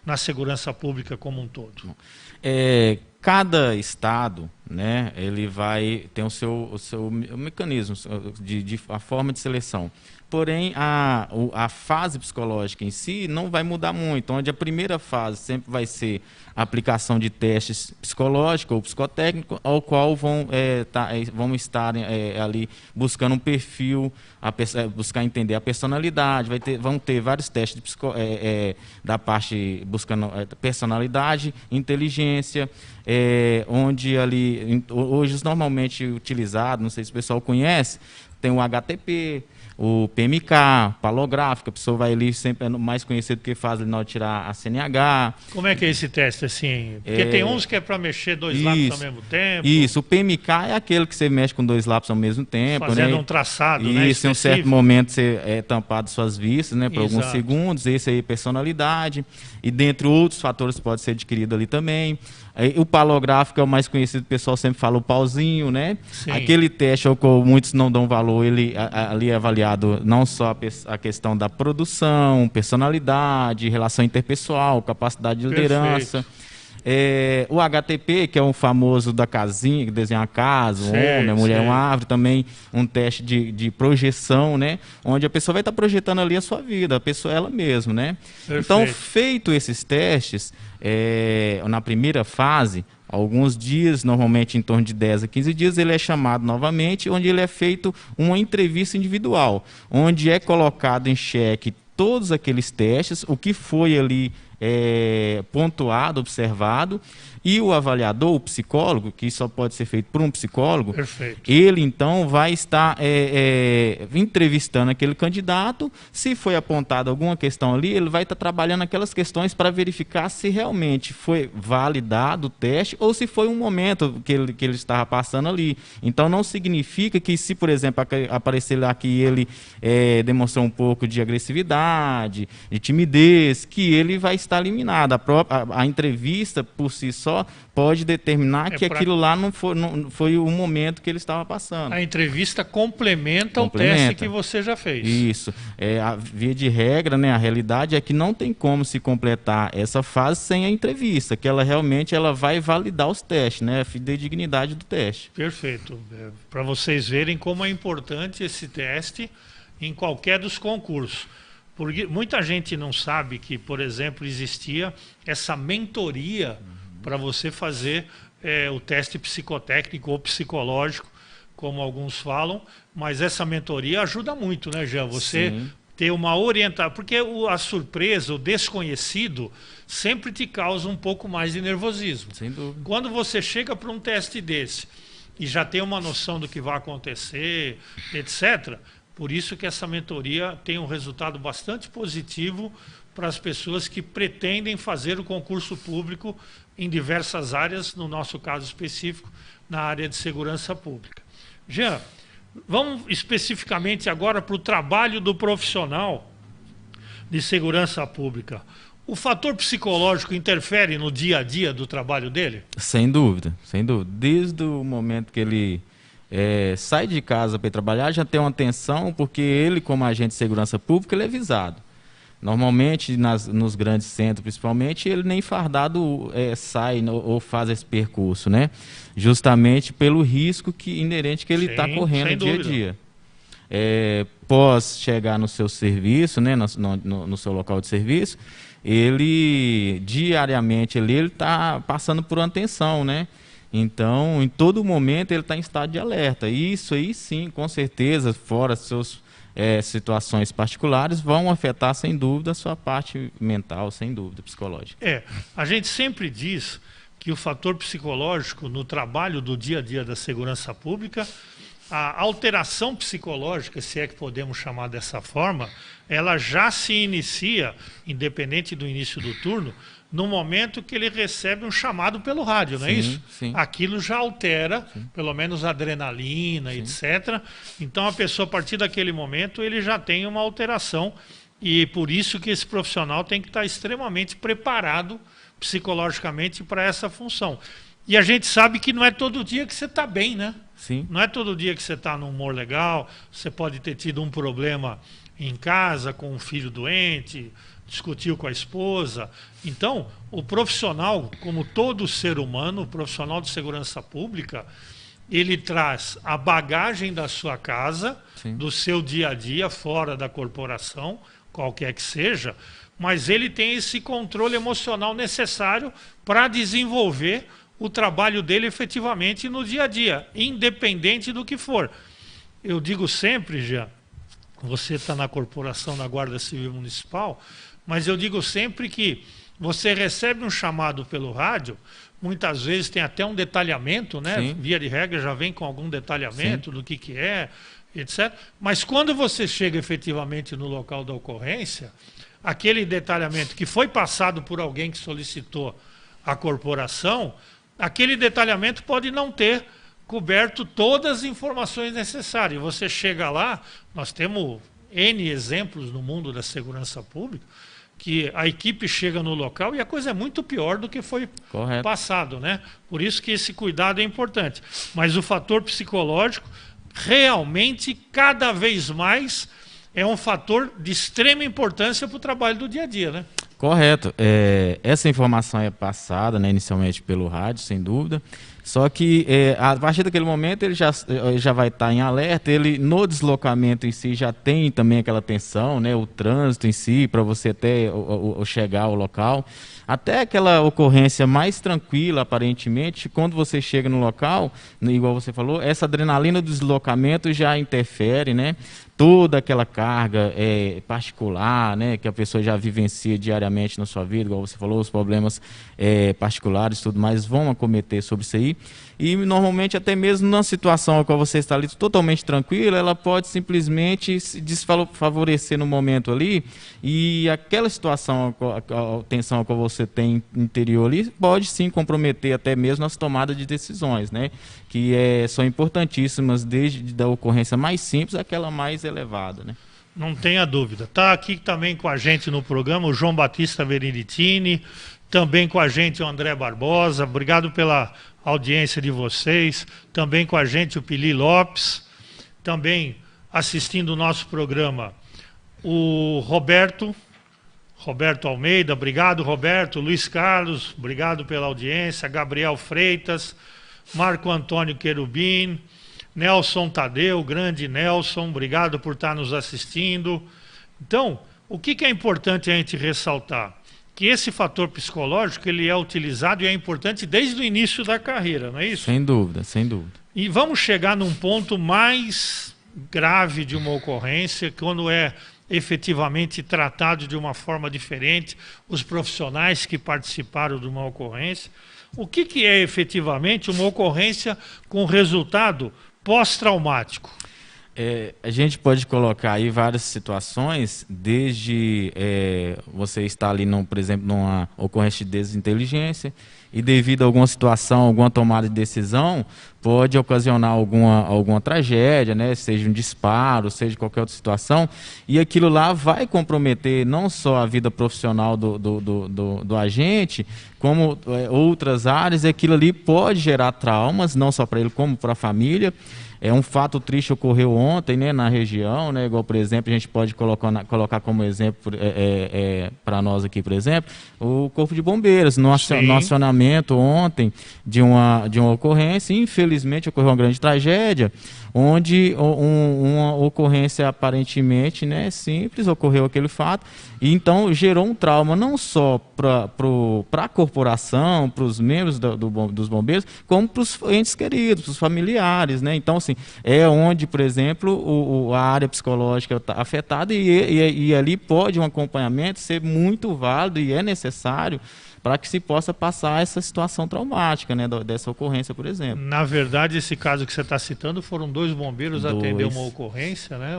na segurança pública como um todo? Cada estado, né, ele vai ter o seu mecanismo, a forma de seleção. Porém, a fase psicológica em si não vai mudar muito, onde a primeira fase sempre vai ser a aplicação de testes psicológicos ou psicotécnicos, ao qual vão estar ali buscando um perfil, buscar entender a personalidade, vão ter vários testes da parte buscando personalidade, inteligência, onde ali, hoje os normalmente utilizados, não sei se o pessoal conhece, tem o HTP, o PMK, palográfico, a pessoa vai ali, sempre é mais conhecido que faz ali na hora de tirar a CNH. Como é que é esse teste assim? Porque tem uns que é para mexer dois lápis ao mesmo tempo. Isso, o PMK é aquele que você mexe com dois lápis ao mesmo tempo. Fazendo né? um traçado, né? Isso, em um certo momento você é tampado suas vistas, né, por alguns Exato. segundos. Esse aí, personalidade. E dentre outros fatores pode ser adquirido ali também. O palográfico é o mais conhecido, o pessoal sempre fala o pauzinho, né? Sim. Aquele teste ao qual muitos não dão valor, ele ali é avaliado não só a questão da produção, personalidade, relação interpessoal, capacidade de liderança. O HTP, que é o famoso da casinha, que desenha a casa, um homem, a mulher, uma árvore, também um teste de projeção, né? Onde a pessoa vai estar projetando ali a sua vida, a pessoa ela mesma, né? Perfeito. Então, feito esses testes, na primeira fase, alguns dias, normalmente em torno de 10 a 15 dias, ele é chamado novamente, onde ele é feito uma entrevista individual, onde é colocado em xeque todos aqueles testes, o que foi ali pontuado, observado, e o avaliador, o psicólogo, que só pode ser feito por um psicólogo, Perfeito. ele então vai estar entrevistando aquele candidato. Se foi apontada alguma questão ali, ele vai estar trabalhando aquelas questões para verificar se realmente foi validado o teste ou se foi um momento que ele estava passando ali. Então não significa que se, por exemplo, aparecer lá que ele demonstrou um pouco de agressividade, de timidez, que ele vai estar eliminado. A entrevista por si só pode determinar que aquilo lá não foi o momento que ele estava passando. A entrevista complementa o teste que você já fez. Isso. A via de regra, né, a realidade é que não tem como se completar essa fase sem a entrevista, que ela realmente vai validar os testes, né, a fidedignidade do teste. Perfeito. Para vocês verem como é importante esse teste em qualquer dos concursos. Porque muita gente não sabe que, por exemplo, existia essa mentoria para você fazer o teste psicotécnico ou psicológico, como alguns falam, mas essa mentoria ajuda muito, né, Jean? Você Sim. ter uma orientação, porque a surpresa, o desconhecido, sempre te causa um pouco mais de nervosismo. Sem dúvida. Quando você chega para um teste desse e já tem uma noção do que vai acontecer, etc., por isso que essa mentoria tem um resultado bastante positivo para as pessoas que pretendem fazer o concurso público em diversas áreas, no nosso caso específico, na área de segurança pública. Jean, vamos especificamente agora para o trabalho do profissional de segurança pública. O fator psicológico interfere no dia a dia do trabalho dele? Sem dúvida, sem dúvida. Desde o momento que ele sai de casa para ir trabalhar, já tem uma tensão, porque ele, como agente de segurança pública, ele é visado. Normalmente, nos grandes centros, principalmente, ele nem fardado sai ou faz esse percurso, né? Justamente pelo risco inerente que ele está correndo dia a dia. Pós chegar no seu serviço, né, no seu local de serviço, ele diariamente ele está passando por uma tensão, né? Então, em todo momento, ele está em estado de alerta. E isso aí, sim, com certeza, fora seus situações particulares, vão afetar, sem dúvida, a sua parte mental, sem dúvida, psicológica. A gente sempre diz que o fator psicológico no trabalho do dia a dia da segurança pública, a alteração psicológica, se é que podemos chamar dessa forma, ela já se inicia, independente do início do turno, no momento que ele recebe um chamado pelo rádio, não é isso? Sim. Aquilo já altera, pelo menos a adrenalina, sim, etc. Então a pessoa, a partir daquele momento, ele já tem uma alteração, e por isso que esse profissional tem que estar extremamente preparado psicologicamente para essa função. E a gente sabe que não é todo dia que você está bem, né? Sim. Não é todo dia que você está num humor legal, você pode ter tido um problema em casa, com um filho doente, discutiu com a esposa. Então, o profissional, como todo ser humano, o profissional de segurança pública, ele traz a bagagem da sua casa, Sim. do seu dia a dia, fora da corporação, qualquer que seja, mas ele tem esse controle emocional necessário para desenvolver o trabalho dele efetivamente no dia a dia, independente do que for. Eu digo sempre, Jean, você está na corporação, na Guarda Civil Municipal, mas eu digo sempre que você recebe um chamado pelo rádio, muitas vezes tem até um detalhamento, né? Sim. Via de regra já vem com algum detalhamento do que é, etc. Mas quando você chega efetivamente no local da ocorrência, aquele detalhamento que foi passado por alguém que solicitou a corporação, aquele detalhamento pode não ter coberto todas as informações necessárias. Você chega lá, nós temos N exemplos no mundo da segurança pública, que a equipe chega no local e a coisa é muito pior do que foi passado, né? Por isso que esse cuidado é importante. Mas o fator psicológico, realmente, cada vez mais, é um fator de extrema importância para o trabalho do dia a dia, né? Correto. Essa informação é passada, né, inicialmente pelo rádio, sem dúvida. Só que a partir daquele momento ele já vai estar em alerta, ele no deslocamento em si já tem também aquela tensão, né, o trânsito em si, para você até chegar ao local. Até aquela ocorrência mais tranquila, aparentemente, quando você chega no local, igual você falou, essa adrenalina do deslocamento já interfere, né? Toda aquela carga particular, né, que a pessoa já vivencia diariamente na sua vida, igual você falou, os problemas particulares e tudo mais vão acometer sobre isso aí. E normalmente até mesmo numa situação a qual você está ali totalmente tranquila, ela pode simplesmente se desfavorecer no momento ali, e aquela situação, a tensão a qual você tem interior ali, pode sim comprometer até mesmo as tomadas de decisões, né? Que são importantíssimas, desde a ocorrência mais simples àquela mais elevada, né? Não tenha dúvida. Está aqui também com a gente no programa o João Batista Veriditini, também com a gente o André Barbosa, obrigado pela audiência de vocês, também com a gente o Pili Lopes, também assistindo o nosso programa o Roberto Almeida, obrigado Roberto, Luiz Carlos, obrigado pela audiência, Gabriel Freitas, Marco Antônio Querubim, Nelson Tadeu, grande Nelson, obrigado por estar nos assistindo. Então, o que é importante a gente ressaltar? Que esse fator psicológico ele é utilizado e é importante desde o início da carreira, não é isso? Sem dúvida, sem dúvida. E vamos chegar num ponto mais grave de uma ocorrência, quando é efetivamente tratado de uma forma diferente, os profissionais que participaram de uma ocorrência. O que é efetivamente uma ocorrência com resultado pós-traumático? A gente pode colocar aí várias situações, desde você estar ali, por exemplo, numa ocorrência de desinteligência, e devido a alguma situação, alguma tomada de decisão, pode ocasionar alguma tragédia, né? Seja um disparo, seja qualquer outra situação, e aquilo lá vai comprometer não só a vida profissional do agente, como outras áreas, e aquilo ali pode gerar traumas, não só para ele, como para a família. Um fato triste ocorreu ontem, né, na região, né, igual, por exemplo, a gente pode colocar como exemplo para nós aqui, por exemplo, o Corpo de Bombeiros, no acionamento ontem de uma ocorrência. Infelizmente ocorreu uma grande tragédia, onde uma ocorrência aparentemente, né, simples, ocorreu aquele fato, e então gerou um trauma não só para a corporação, para os membros dos bombeiros, como para os entes queridos, para os familiares, né? Então, assim, é onde, por exemplo, a área psicológica está afetada, e ali pode um acompanhamento ser muito válido e é necessário para que se possa passar essa situação traumática, né, dessa ocorrência, por exemplo. Na verdade, esse caso que você está citando, foram 2 bombeiros atender uma ocorrência, né,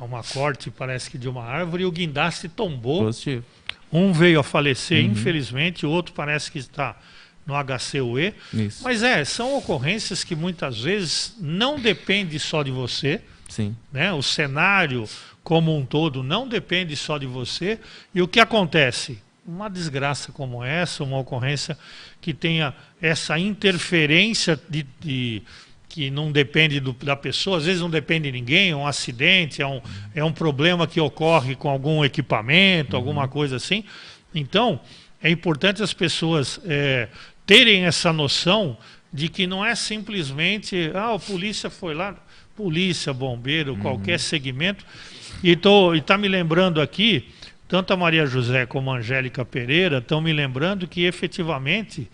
uma corte, parece que de uma árvore, e o guindaste tombou. Positivo. Um veio a falecer, infelizmente, o outro parece que está no HCUE. Isso. Mas são ocorrências que muitas vezes não dependem só de você. Sim. Né? O cenário como um todo não depende só de você. E o que acontece? Uma desgraça como essa, uma ocorrência que tenha essa interferência que não depende da pessoa, às vezes não depende de ninguém, é um acidente, é um problema que ocorre com algum equipamento, alguma coisa assim. Então, é importante as pessoas terem essa noção de que não é simplesmente, a polícia foi lá, polícia, bombeiro, qualquer segmento. E está me lembrando aqui, tanto a Maria José como a Angélica Pereira estão me lembrando que efetivamente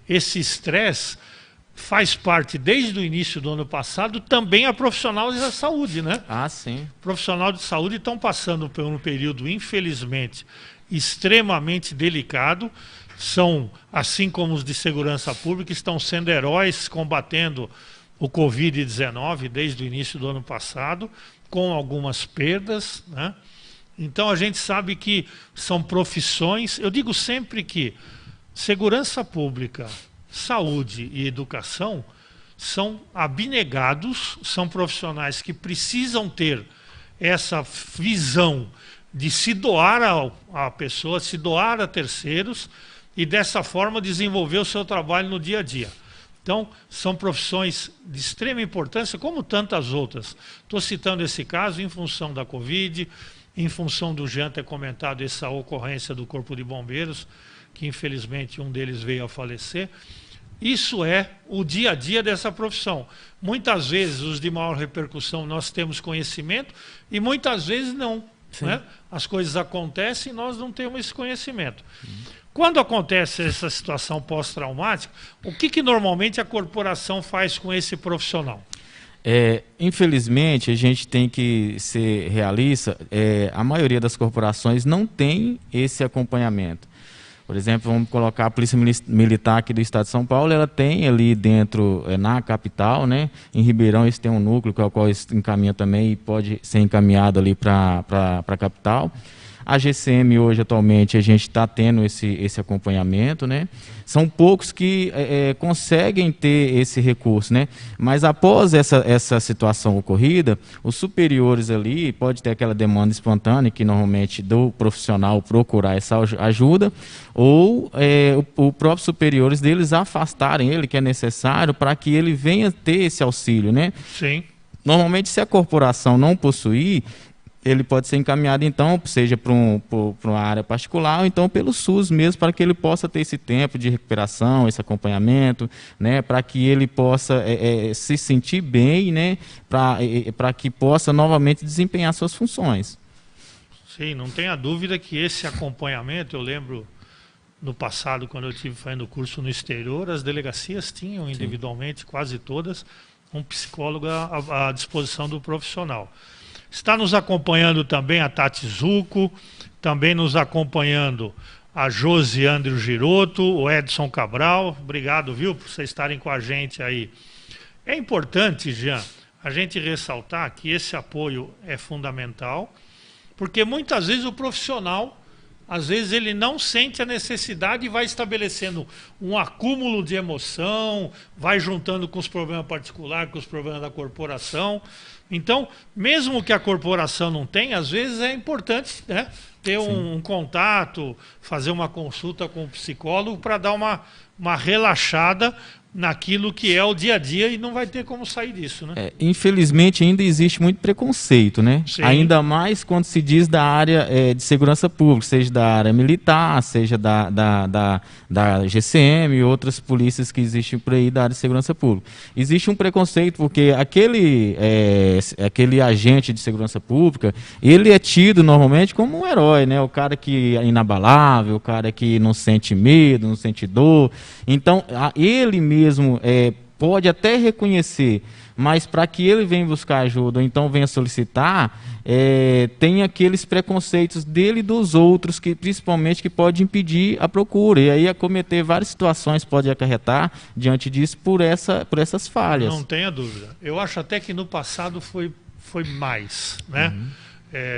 esse estresse faz parte desde o início do ano passado também a profissionais da saúde, né? Ah, sim. Profissionais de saúde estão passando por um período, infelizmente, extremamente delicado. São, assim como os de segurança pública, estão sendo heróis combatendo o Covid-19 desde o início do ano passado, com algumas perdas, né? Então a gente sabe que são profissões, eu digo sempre que segurança pública, saúde e educação são abnegados, são profissionais que precisam ter essa visão de se doar à pessoa, se doar a terceiros e dessa forma desenvolver o seu trabalho no dia a dia. Então, são profissões de extrema importância, como tantas outras. Estou citando esse caso em função da Covid, em função do Jean ter comentado essa ocorrência do Corpo de Bombeiros, que infelizmente um deles veio a falecer. Isso é o dia a dia dessa profissão. Muitas vezes os de maior repercussão nós temos conhecimento e muitas vezes não, né? As coisas acontecem e nós não temos esse conhecimento. Quando acontece essa situação pós-traumática, o que normalmente a corporação faz com esse profissional? Infelizmente, a gente tem que ser realista, a maioria das corporações não tem esse acompanhamento. Por exemplo, vamos colocar a Polícia Militar aqui do Estado de São Paulo, ela tem ali dentro, na capital, né? Em Ribeirão, eles têm um núcleo, que é o qual eles encaminham também e pode ser encaminhado ali para a capital. A GCM hoje, atualmente, a gente está tendo esse acompanhamento, né? São poucos que conseguem ter esse recurso, né? Mas após essa situação ocorrida, os superiores ali, pode ter aquela demanda espontânea, que normalmente do profissional procurar essa ajuda, ou o próprio superiores deles afastarem ele, que é necessário, para que ele venha ter esse auxílio, né? Sim. Normalmente, se a corporação não possuir, ele pode ser encaminhado, então, seja para uma área particular, ou então pelo SUS mesmo, para que ele possa ter esse tempo de recuperação, esse acompanhamento, né, para que ele possa se sentir bem, né, para que possa novamente desempenhar suas funções. Sim, não tenha dúvida que esse acompanhamento, eu lembro no passado, quando eu estive fazendo curso no exterior, as delegacias tinham individualmente, quase todas, um psicólogo à disposição do profissional. Está nos acompanhando também a Tati Zucco, também nos acompanhando a Josi Andrew Giroto, o Edson Cabral. Obrigado, viu, por vocês estarem com a gente aí. É importante, Jean, a gente ressaltar que esse apoio é fundamental, porque muitas vezes o profissional, às vezes ele não sente a necessidade e vai estabelecendo um acúmulo de emoção, vai juntando com os problemas particulares, com os problemas da corporação. Então, mesmo que a corporação não tenha, às vezes é importante, né, ter um contato, fazer uma consulta com o psicólogo para dar uma relaxada naquilo que é o dia a dia e não vai ter como sair disso, né? Infelizmente ainda existe muito preconceito, né? Sim. Ainda mais quando se diz da área de segurança pública, seja da área militar, seja da GCM e outras polícias que existem por aí da área de segurança pública. Existe um preconceito porque aquele agente de segurança pública, ele é tido normalmente como um herói, né? O cara que é inabalável, o cara que não sente medo, não sente dor. Então, ele mesmo pode até reconhecer, mas para que ele venha buscar ajuda, ou então venha solicitar, tem aqueles preconceitos dele e dos outros, que principalmente que pode impedir a procura, e aí acometer várias situações pode acarretar diante disso por essas falhas. Não tenha dúvida. Eu acho até que no passado foi mais, né?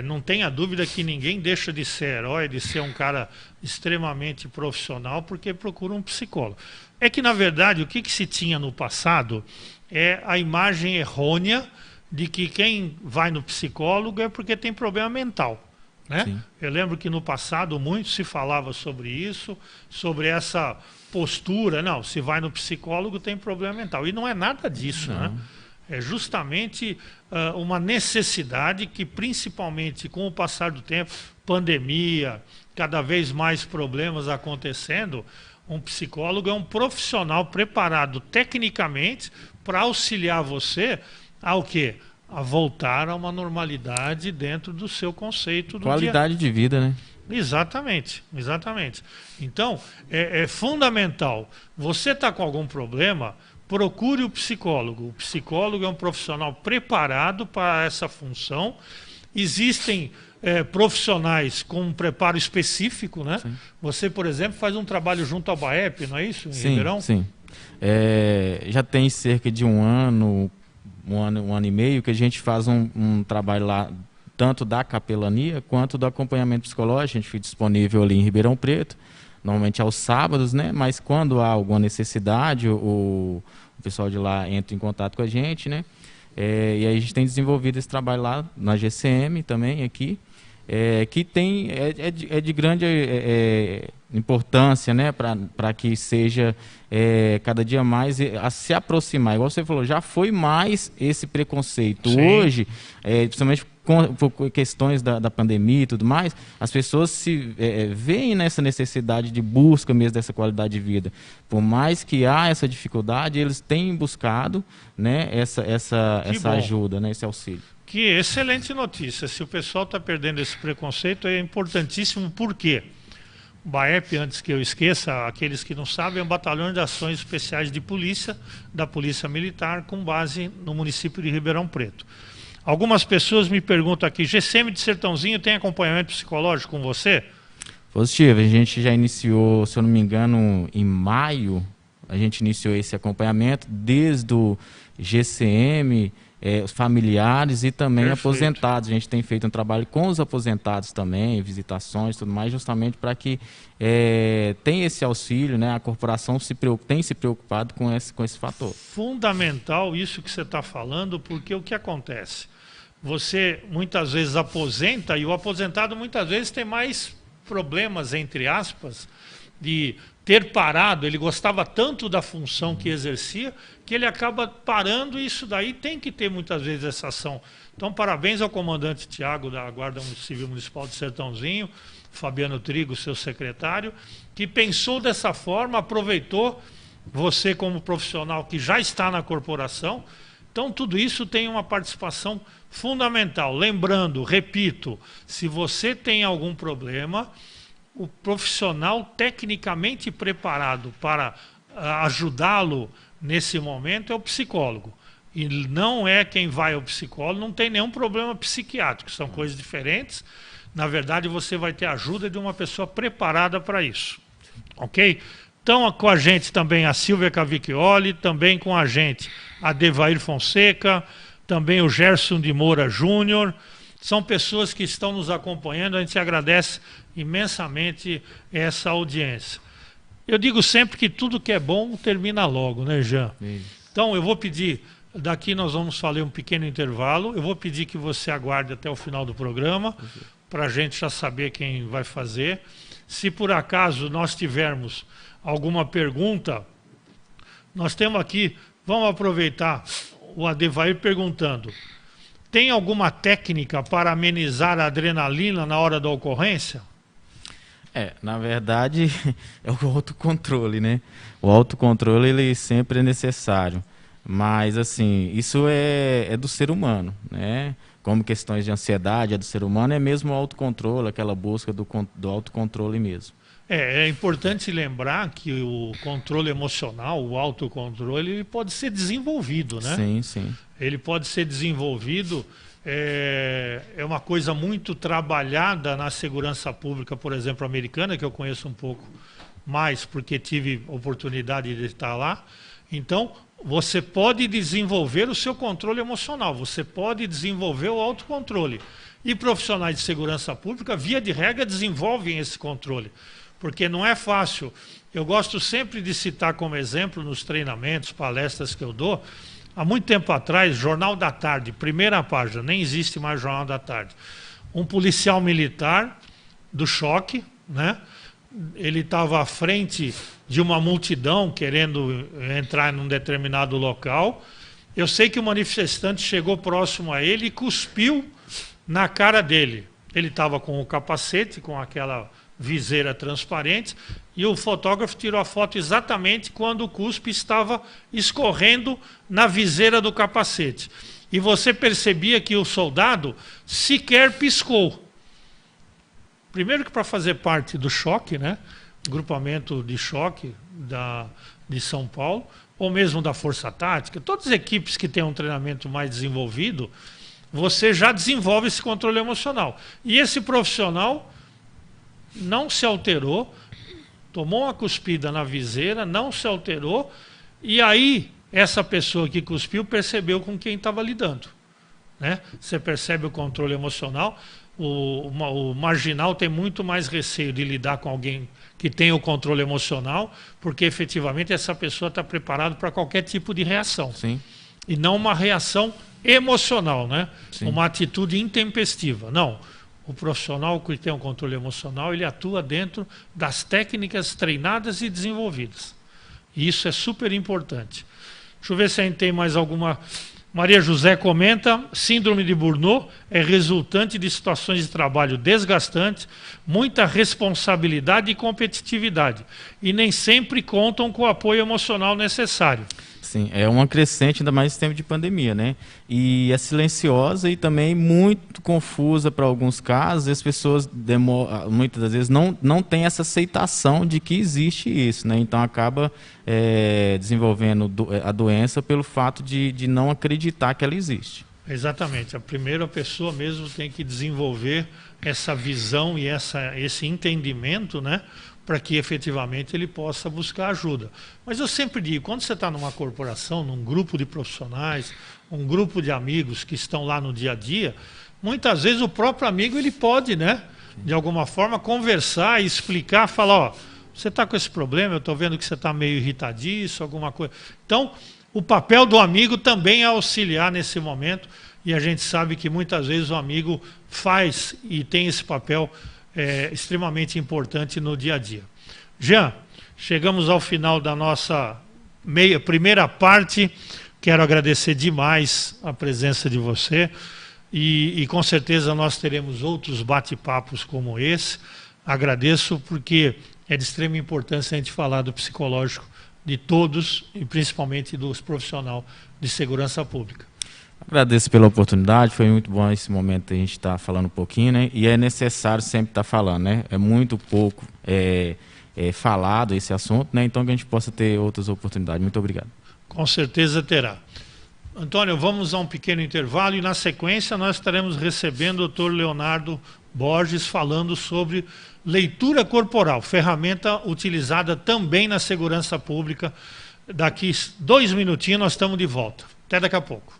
Não tenha dúvida que ninguém deixa de ser herói, de ser um cara extremamente profissional, porque procura um psicólogo. É que, na verdade, o que se tinha no passado é a imagem errônea de que quem vai no psicólogo é porque tem problema mental, né? Sim. Eu lembro que no passado muito se falava sobre isso, sobre essa postura, não, se vai no psicólogo tem problema mental. E não é nada disso, né? É justamente uma necessidade que, principalmente com o passar do tempo, pandemia, cada vez mais problemas acontecendo, um psicólogo é um profissional preparado tecnicamente para auxiliar você ao quê? A voltar a uma normalidade dentro do seu conceito do Qualidade de vida, né? Exatamente, exatamente. Então, é fundamental. Você está com algum problema, procure o psicólogo. O psicólogo é um profissional preparado para essa função. Existem profissionais com um preparo específico, né? Sim. Você, por exemplo, faz um trabalho junto ao BAEP, não é isso, em Ribeirão? Sim. Já tem cerca de um ano e meio que a gente faz um trabalho lá, tanto da capelania quanto do acompanhamento psicológico. A gente fica disponível ali em Ribeirão Preto, normalmente aos sábados, né? Mas quando há alguma necessidade, o pessoal de lá entra em contato com a gente, né? E aí a gente tem desenvolvido esse trabalho lá na GCM também aqui, que tem de grande importância, né? Para que seja cada dia mais a se aproximar. Igual você falou, já foi mais esse preconceito. Sim. Hoje, principalmente por questões da pandemia e tudo mais, as pessoas se veem nessa necessidade de busca mesmo dessa qualidade de vida. Por mais que há essa dificuldade, eles têm buscado, né, essa ajuda, né, esse auxílio. Que excelente notícia. Se o pessoal está perdendo esse preconceito, é importantíssimo. Por quê? O BAEP, antes que eu esqueça, aqueles que não sabem, é um batalhão de ações especiais de polícia, da Polícia Militar, com base no município de Ribeirão Preto. Algumas pessoas me perguntam aqui, GCM de Sertãozinho tem acompanhamento psicológico com você? Positivo, a gente já iniciou, se eu não me engano, em maio, a gente iniciou esse acompanhamento, desde o GCM, os familiares e também Perfeito. Aposentados. A gente tem feito um trabalho com os aposentados também, visitações e tudo mais, justamente para que tenha esse auxílio, né? A corporação tem se preocupado com esse fator. Fundamental isso que você está falando, porque o que acontece? Você muitas vezes aposenta e o aposentado muitas vezes tem mais problemas, entre aspas, de ter parado. Ele gostava tanto da função que exercia que ele acaba parando, e isso daí tem que ter muitas vezes essa ação. Então, parabéns ao comandante Tiago da Guarda Civil Municipal de Sertãozinho, Fabiano Trigo, seu secretário, que pensou dessa forma, aproveitou você como profissional que já está na corporação. Então, tudo isso tem uma participação fundamental. Lembrando, repito, se você tem algum problema, o profissional tecnicamente preparado para ajudá-lo nesse momento é o psicólogo. E não é quem vai ao psicólogo, não tem nenhum problema psiquiátrico, são coisas diferentes. Na verdade, você vai ter a ajuda de uma pessoa preparada para isso. Ok? Então, com a gente também a Silvia Cavicchioli, também com a gente a Devair Fonseca, também o Gerson de Moura Júnior. São pessoas que estão nos acompanhando, a gente agradece imensamente essa audiência. Eu digo sempre que tudo que é bom termina logo, né, Jean? Então, eu vou pedir, daqui nós vamos fazer um pequeno intervalo, eu vou pedir que você aguarde até o final do programa, para a gente já saber quem vai fazer. Se por acaso nós tivermos alguma pergunta, nós temos aqui, vamos aproveitar o Adevair perguntando, tem alguma técnica para amenizar a adrenalina na hora da ocorrência? Na verdade, é o autocontrole, né? O autocontrole, ele sempre é necessário. Mas, assim, isso é do ser humano, né? Como questões de ansiedade é do ser humano, é mesmo o autocontrole, aquela busca do autocontrole mesmo. É importante lembrar que o controle emocional, o autocontrole, ele pode ser desenvolvido, né? Sim, sim. Ele pode ser desenvolvido, é uma coisa muito trabalhada na segurança pública, por exemplo, americana, que eu conheço um pouco mais, porque tive oportunidade de estar lá. Então, você pode desenvolver o seu controle emocional, você pode desenvolver o autocontrole. E profissionais de segurança pública, via de regra, desenvolvem esse controle. Porque não é fácil. Eu gosto sempre de citar como exemplo nos treinamentos, palestras que eu dou. Há muito tempo atrás, Jornal da Tarde, primeira página, nem existe mais Jornal da Tarde. um policial militar do choque, né? Ele estava à frente de uma multidão querendo entrar num determinado local. Eu sei que o manifestante chegou próximo a ele e cuspiu na cara dele. Ele estava com o capacete, com aquela viseira transparente, e o fotógrafo tirou a foto exatamente quando o cuspe estava escorrendo na viseira do capacete. E você percebia que o soldado sequer piscou. Primeiro que para fazer parte do choque, né? Grupamento de choque de São Paulo, ou mesmo da Força Tática, todas as equipes que têm um treinamento mais desenvolvido, você já desenvolve esse controle emocional. E esse profissional não se alterou, tomou uma cuspida na viseira, não se alterou, e aí essa pessoa que cuspiu percebeu com quem estava lidando, né? Você percebe o controle emocional. O marginal tem muito mais receio de lidar com alguém que tem o controle emocional, porque efetivamente essa pessoa está preparada para qualquer tipo de reação. Sim. E não uma reação emocional, né? Sim. Uma atitude intempestiva. Não. O profissional que tem um controle emocional, ele atua dentro das técnicas treinadas e desenvolvidas. E isso é super importante. Deixa eu ver se a gente tem mais alguma... Maria José comenta, síndrome de Burnout é resultante de situações de trabalho desgastantes, muita responsabilidade e competitividade, e nem sempre contam com o apoio emocional necessário. Sim, é uma crescente, ainda mais em tempo de pandemia, né? E é silenciosa e também muito confusa para alguns casos. As pessoas muitas das vezes não têm essa aceitação de que existe isso, né? Então acaba desenvolvendo a doença pelo fato de não acreditar que ela existe. Exatamente. A primeira pessoa mesmo tem que desenvolver essa visão e esse entendimento, né? Para que efetivamente ele possa buscar ajuda. Mas eu sempre digo, quando você está numa corporação, num grupo de profissionais, um grupo de amigos que estão lá no dia a dia, muitas vezes o próprio amigo ele pode, né, de alguma forma, conversar e explicar, falar, ó, você está com esse problema, eu estou vendo que você está meio irritadiço, alguma coisa. Então, o papel do amigo também é auxiliar nesse momento, e a gente sabe que muitas vezes o amigo faz e tem esse papel extremamente importante no dia a dia. Jean, chegamos ao final da nossa primeira parte. Quero agradecer demais a presença de você e com certeza nós teremos outros bate-papos como esse. Agradeço porque é de extrema importância a gente falar do psicológico de todos e principalmente dos profissionais de segurança pública. Agradeço pela oportunidade, foi muito bom esse momento a gente estar falando um pouquinho, né? E é necessário sempre estar falando, né? É muito pouco falado esse assunto, né? Então que a gente possa ter outras oportunidades. Muito obrigado. Com certeza terá. Antônio, vamos a um pequeno intervalo e na sequência nós estaremos recebendo o Dr. Leonardo Borges falando sobre leitura corporal, ferramenta utilizada também na segurança pública. Daqui 2 minutinhos nós estamos de volta. Até daqui a pouco.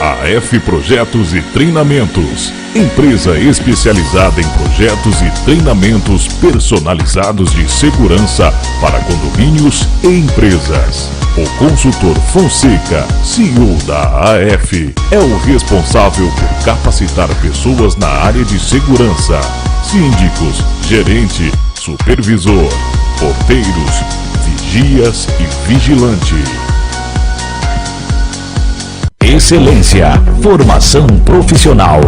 AF Projetos e Treinamentos, empresa especializada em projetos e treinamentos personalizados de segurança para condomínios e empresas. O consultor Fonseca, CEO da AF, é o responsável por capacitar pessoas na área de segurança, síndicos, gerente, supervisor, porteiros, vigias e vigilante. Excelência, formação profissional,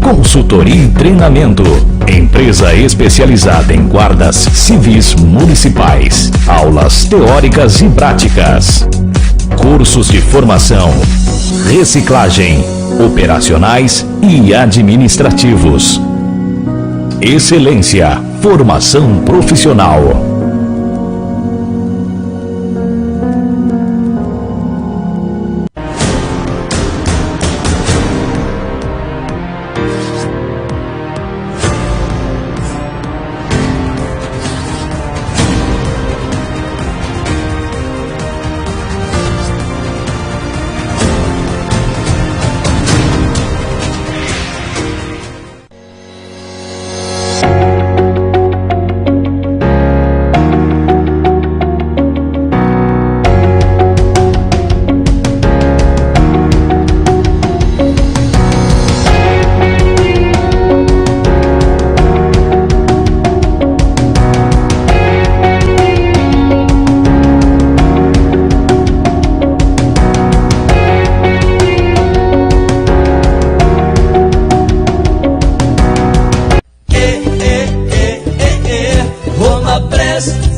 consultoria e treinamento, empresa especializada em guardas civis municipais, aulas teóricas e práticas, cursos de formação, reciclagem, operacionais e administrativos. Excelência, formação profissional.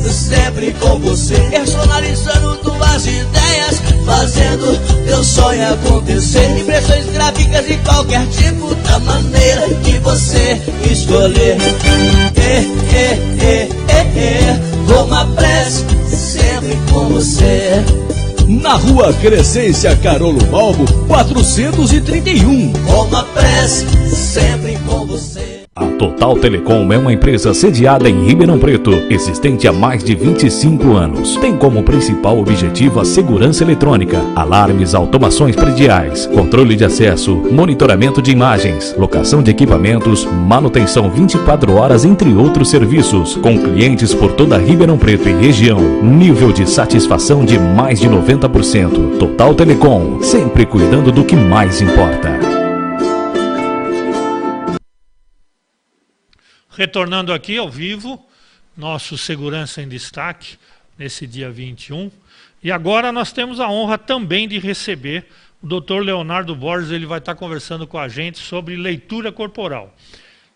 sempre com você. Personalizando tuas ideias, fazendo teu sonho acontecer. Impressões gráficas de qualquer tipo, da maneira que você escolher. Roma Press, sempre com você. Na Rua Crescência Carolo Balbo, 431. Roma Press, sempre com você. A Total Telecom é uma empresa sediada em Ribeirão Preto, existente há mais de 25 anos. Tem como principal objetivo a segurança eletrônica, alarmes, automações prediais, controle de acesso, monitoramento de imagens, locação de equipamentos, manutenção 24 horas, entre outros serviços, com clientes por toda Ribeirão Preto e região. Nível de satisfação de mais de 90%. Total Telecom, sempre cuidando do que mais importa. Retornando aqui ao vivo, nosso Segurança em Destaque, nesse dia 21. E agora nós temos a honra também de receber o Dr. Leonardo Borges. Ele vai estar conversando com a gente sobre leitura corporal.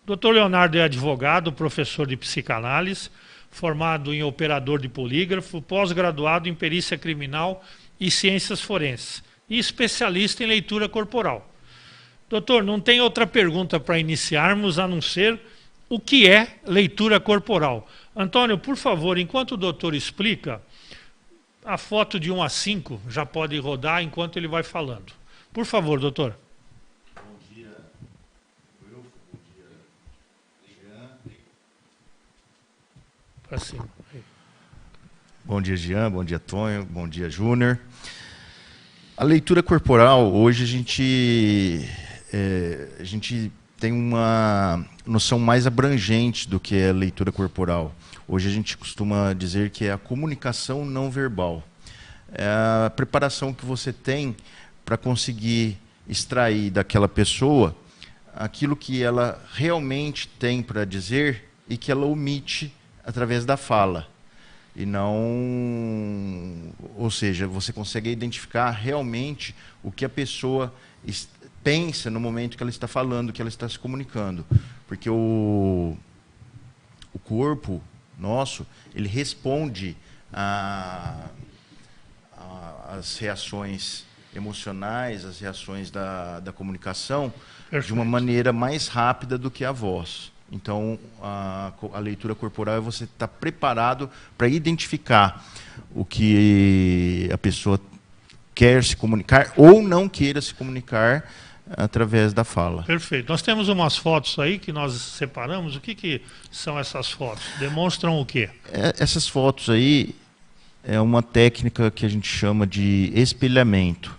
O Dr. Leonardo é advogado, professor de psicanálise, formado em operador de polígrafo, pós-graduado em perícia criminal e ciências forenses, e especialista em leitura corporal. Doutor, não tem outra pergunta para iniciarmos a não ser o que é leitura corporal. Antônio, por favor, enquanto o doutor explica, a foto de 1 a 5 já pode rodar enquanto ele vai falando. Por favor, doutor. Bom dia, Wilfo. Bom dia, Jean. Para cima. Bom dia, Jean. Bom dia, Tonho. Bom dia, Júnior. A leitura corporal, hoje a gente tem uma noção mais abrangente do que é a leitura corporal. Hoje a gente costuma dizer que é a comunicação não verbal. É a preparação que você tem para conseguir extrair daquela pessoa aquilo que ela realmente tem para dizer e que ela omite através da fala. E não... Ou seja, você consegue identificar realmente o que a pessoa pensa no momento que ela está falando, que ela está se comunicando. Porque o corpo nosso, ele responde às reações emocionais, às reações da comunicação, Perfeito. de uma maneira mais rápida do que a voz. Então, a leitura corporal é você estar preparado para identificar o que a pessoa quer se comunicar ou não queira se comunicar através da fala. Perfeito. Nós temos umas fotos aí que nós separamos. O que são essas fotos? Demonstram o quê? Essas fotos aí é uma técnica que a gente chama de espelhamento.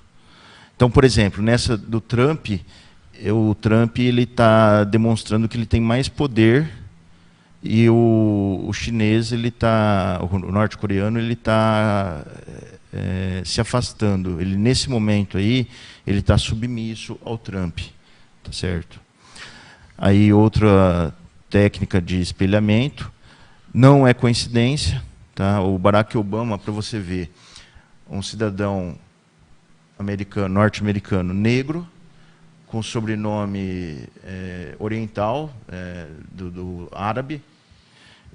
Então, por exemplo, nessa do Trump, o Trump ele está demonstrando que ele tem mais poder e o chinês, o norte-coreano, ele está se afastando. Ele, nesse momento aí, ele está submisso ao Trump, tá certo? Aí outra técnica de espelhamento, não é coincidência, tá? O Barack Obama, para você ver, um cidadão norte-americano negro, com sobrenome oriental, do árabe,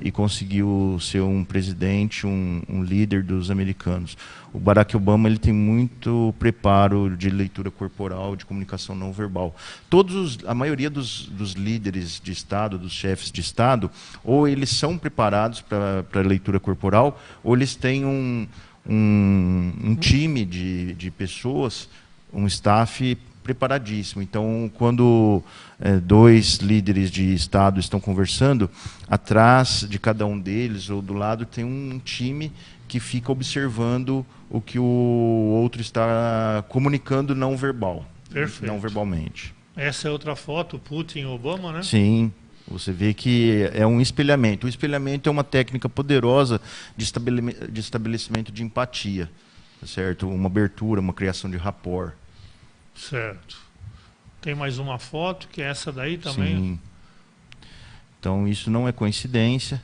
e conseguiu ser um presidente, um líder dos americanos. O Barack Obama ele tem muito preparo de leitura corporal, de comunicação não verbal. A maioria dos líderes de Estado, dos chefes de Estado, ou eles são preparados para a leitura corporal, ou eles têm um time de pessoas, um staff preparadíssimo. Então, quando dois líderes de Estado estão conversando, atrás de cada um deles ou do lado tem um time que fica observando o que o outro está comunicando não verbal, Perfeito. não verbalmente. Essa é outra foto, Putin e Obama, né? Sim. Você vê que é um espelhamento. O espelhamento é uma técnica poderosa de estabelecimento de empatia, certo? Uma abertura, uma criação de rapport. Certo. Tem mais uma foto, que é essa daí também. Sim. Então, isso não é coincidência.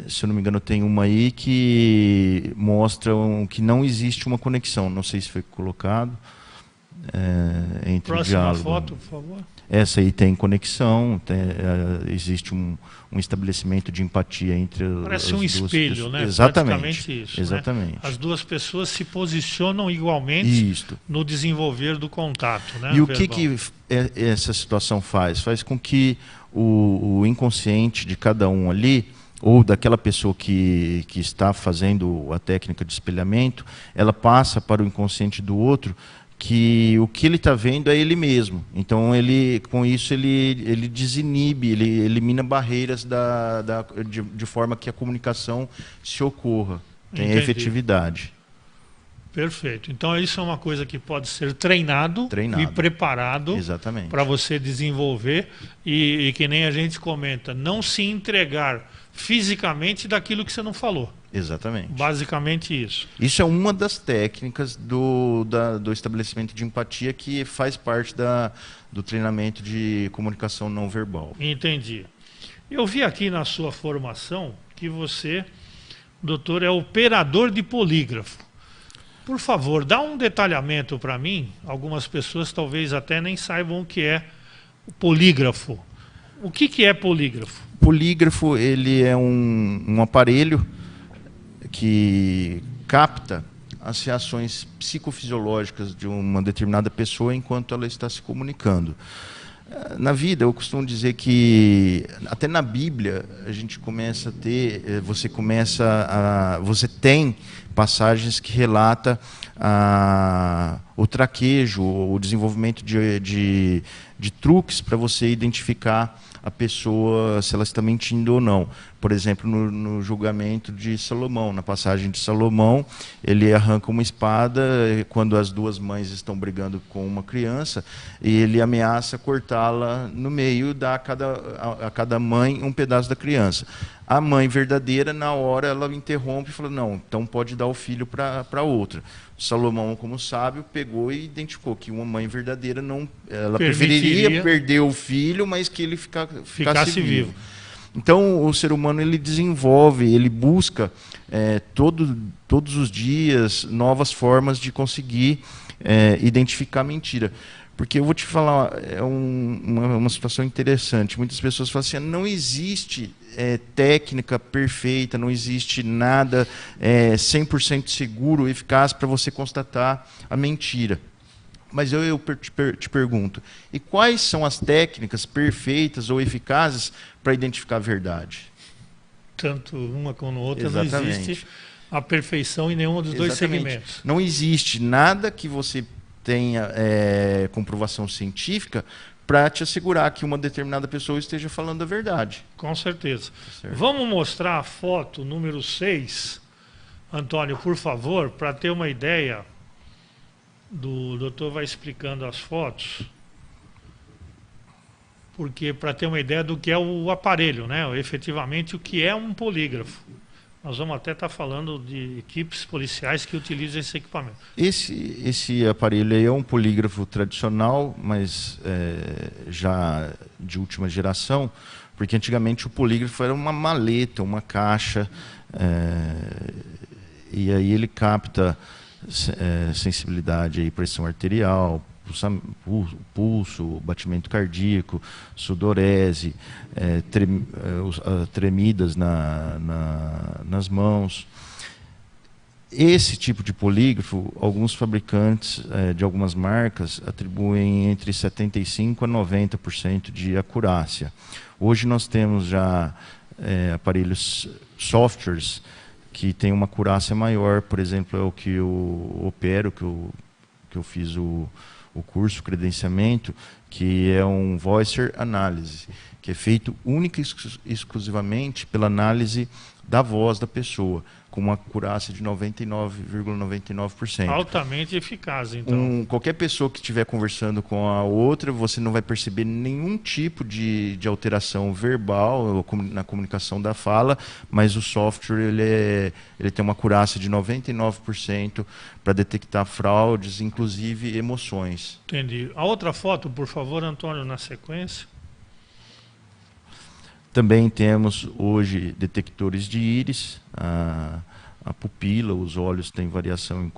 Se eu não me engano, tem uma aí que mostra que não existe uma conexão. Não sei se foi colocado. entre o Próxima diálogo. foto, por favor. Essa aí tem conexão, existe um estabelecimento de empatia entre Parece as um duas espelho, pessoas. né? Exatamente. Praticamente isso. Exatamente. Né? As duas pessoas se posicionam igualmente Isto. no desenvolver do contato. Né, E o verbal. que essa situação faz? Faz com que o inconsciente de cada um ali, ou daquela pessoa que está fazendo a técnica de espelhamento, ela passa para o inconsciente do outro que o que ele está vendo é ele mesmo. Então, com isso, ele desinibe, ele elimina barreiras de forma que a comunicação se ocorra, tenha Entendi. efetividade. Perfeito. Então, isso é uma coisa que pode ser treinado. E preparado para você desenvolver e que nem a gente comenta, não se entregar fisicamente daquilo que você não falou. Exatamente. Basicamente isso. Isso é uma das técnicas do estabelecimento de empatia que faz parte do treinamento de comunicação não verbal. Entendi. Eu vi aqui na sua formação que você, doutor, é operador de polígrafo. Por favor, dá um detalhamento para mim. Algumas pessoas talvez até nem saibam o que é o polígrafo. O que é polígrafo? Polígrafo, ele é um aparelho que capta as reações psicofisiológicas de uma determinada pessoa enquanto ela está se comunicando. Na vida, eu costumo dizer que até na Bíblia a gente começa a ter, você tem passagens que relata o traquejo, o desenvolvimento de truques para você identificar a pessoa, se ela está mentindo ou não. Por exemplo, no julgamento de Salomão, na passagem de Salomão, ele arranca uma espada quando as duas mães estão brigando com uma criança e ele ameaça cortá-la no meio, dá a cada mãe um pedaço da criança. A mãe verdadeira, na hora, ela interrompe e fala, não, então pode dar o filho para outra. Salomão, como sábio, pegou e identificou que uma mãe verdadeira ela preferiria perder o filho, mas que ele ficasse vivo. Então, o ser humano ele desenvolve, ele busca todos os dias novas formas de conseguir identificar a mentira. Porque eu vou te falar, é uma situação interessante. Muitas pessoas falam assim, não existe técnica perfeita, não existe nada 100% seguro, eficaz para você constatar a mentira. Mas eu te pergunto, e quais são as técnicas perfeitas ou eficazes para identificar a verdade? Tanto uma como a outra. Exatamente. Não existe a perfeição em nenhum dos dois segmentos. Não existe nada que você tenha comprovação científica para te assegurar que uma determinada pessoa esteja falando a verdade. Com certeza. Certo. Vamos mostrar a foto número 6, Antônio, por favor, para ter uma ideia. O doutor vai explicando as fotos, porque para ter uma ideia do que é o aparelho, né? Efetivamente o que é um polígrafo. Nós vamos até estar falando de equipes policiais que utilizam esse equipamento. Esse aparelho aí é um polígrafo tradicional, mas já de última geração, porque antigamente o polígrafo era uma maleta, uma caixa, e aí ele capta sensibilidade, aí, pressão arterial, pulso, batimento cardíaco, sudorese, tremidas nas mãos. Esse tipo de polígrafo, alguns fabricantes de algumas marcas atribuem entre 75% a 90% de acurácia. Hoje nós temos já aparelhos, softwares, que tem uma acurácia maior. Por exemplo, é o que eu opero, que eu fiz o curso, o credenciamento, que é um Voicer Analysis, que é feito única e exclusivamente pela análise da voz da pessoa, com uma acurácia de 99,99%. Altamente eficaz, então. Qualquer pessoa que estiver conversando com a outra, você não vai perceber nenhum tipo de alteração verbal ou na comunicação da fala, mas o software ele tem uma acurácia de 99% para detectar fraudes, inclusive emoções. Entendi. A outra foto, por favor, Antônio, na sequência. Também temos hoje detectores de íris. a pupila, os olhos têm variação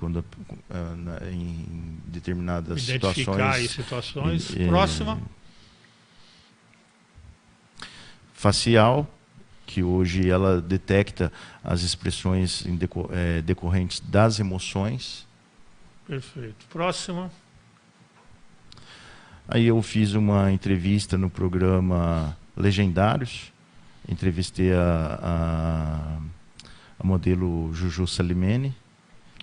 em determinadas situações. Próxima. Facial, que hoje ela detecta as expressões decorrentes das emoções. Perfeito. Próxima. Aí eu fiz uma entrevista no programa Legendários. Entrevistei a modelo Juju Salimene,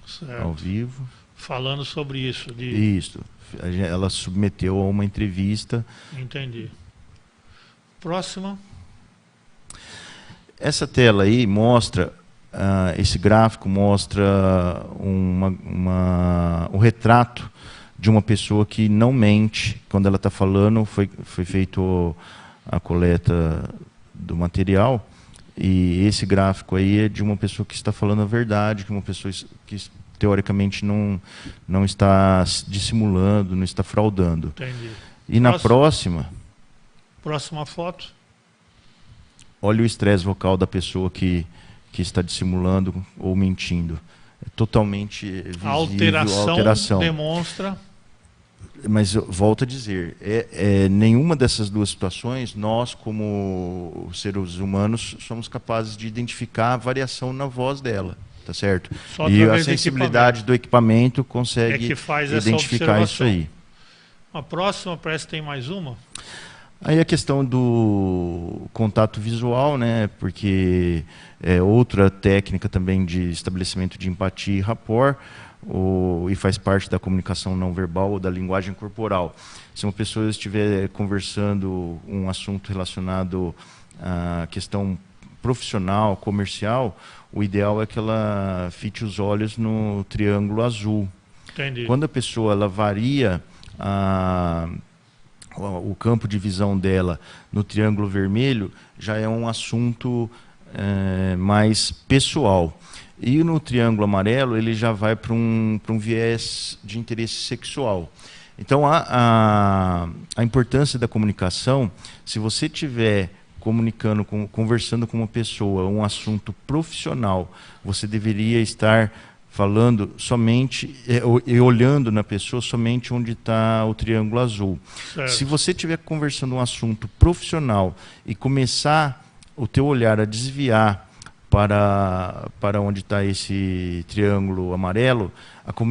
certo, ao vivo. Falando sobre isso. Isso. Ela submeteu a uma entrevista. Entendi. Próxima. Essa tela aí mostra, esse gráfico mostra um retrato de uma pessoa que não mente. Quando ela está falando, foi feito a coleta do material, e esse gráfico aí é de uma pessoa que está falando a verdade, que uma pessoa que teoricamente não está dissimulando, não está fraudando. Entendi. E na próxima foto. Olha o estresse vocal da pessoa que está dissimulando ou mentindo. É totalmente visível A alteração demonstra. Mas eu volto a dizer, nenhuma dessas duas situações, nós como seres humanos somos capazes de identificar a variação na voz dela, tá certo? E a sensibilidade do equipamento consegue que faz identificar isso aí. A próxima parece que tem mais uma. Aí a questão do contato visual, né? Porque é outra técnica também de estabelecimento de empatia e rapport, e faz parte da comunicação não verbal ou da linguagem corporal. Se uma pessoa estiver conversando um assunto relacionado à questão profissional, comercial, o ideal é que ela fite os olhos no triângulo azul. Entendi. Quando a pessoa ela varia o campo de visão dela no triângulo vermelho, já é um assunto mais pessoal. E no triângulo amarelo, ele já vai para um viés de interesse sexual. Então, a importância da comunicação, se você estiver conversando com uma pessoa, um assunto profissional, você deveria estar falando somente e olhando na pessoa somente onde está o triângulo azul. Certo. Se você estiver conversando um assunto profissional e começar o teu olhar a desviar para onde está esse triângulo amarelo,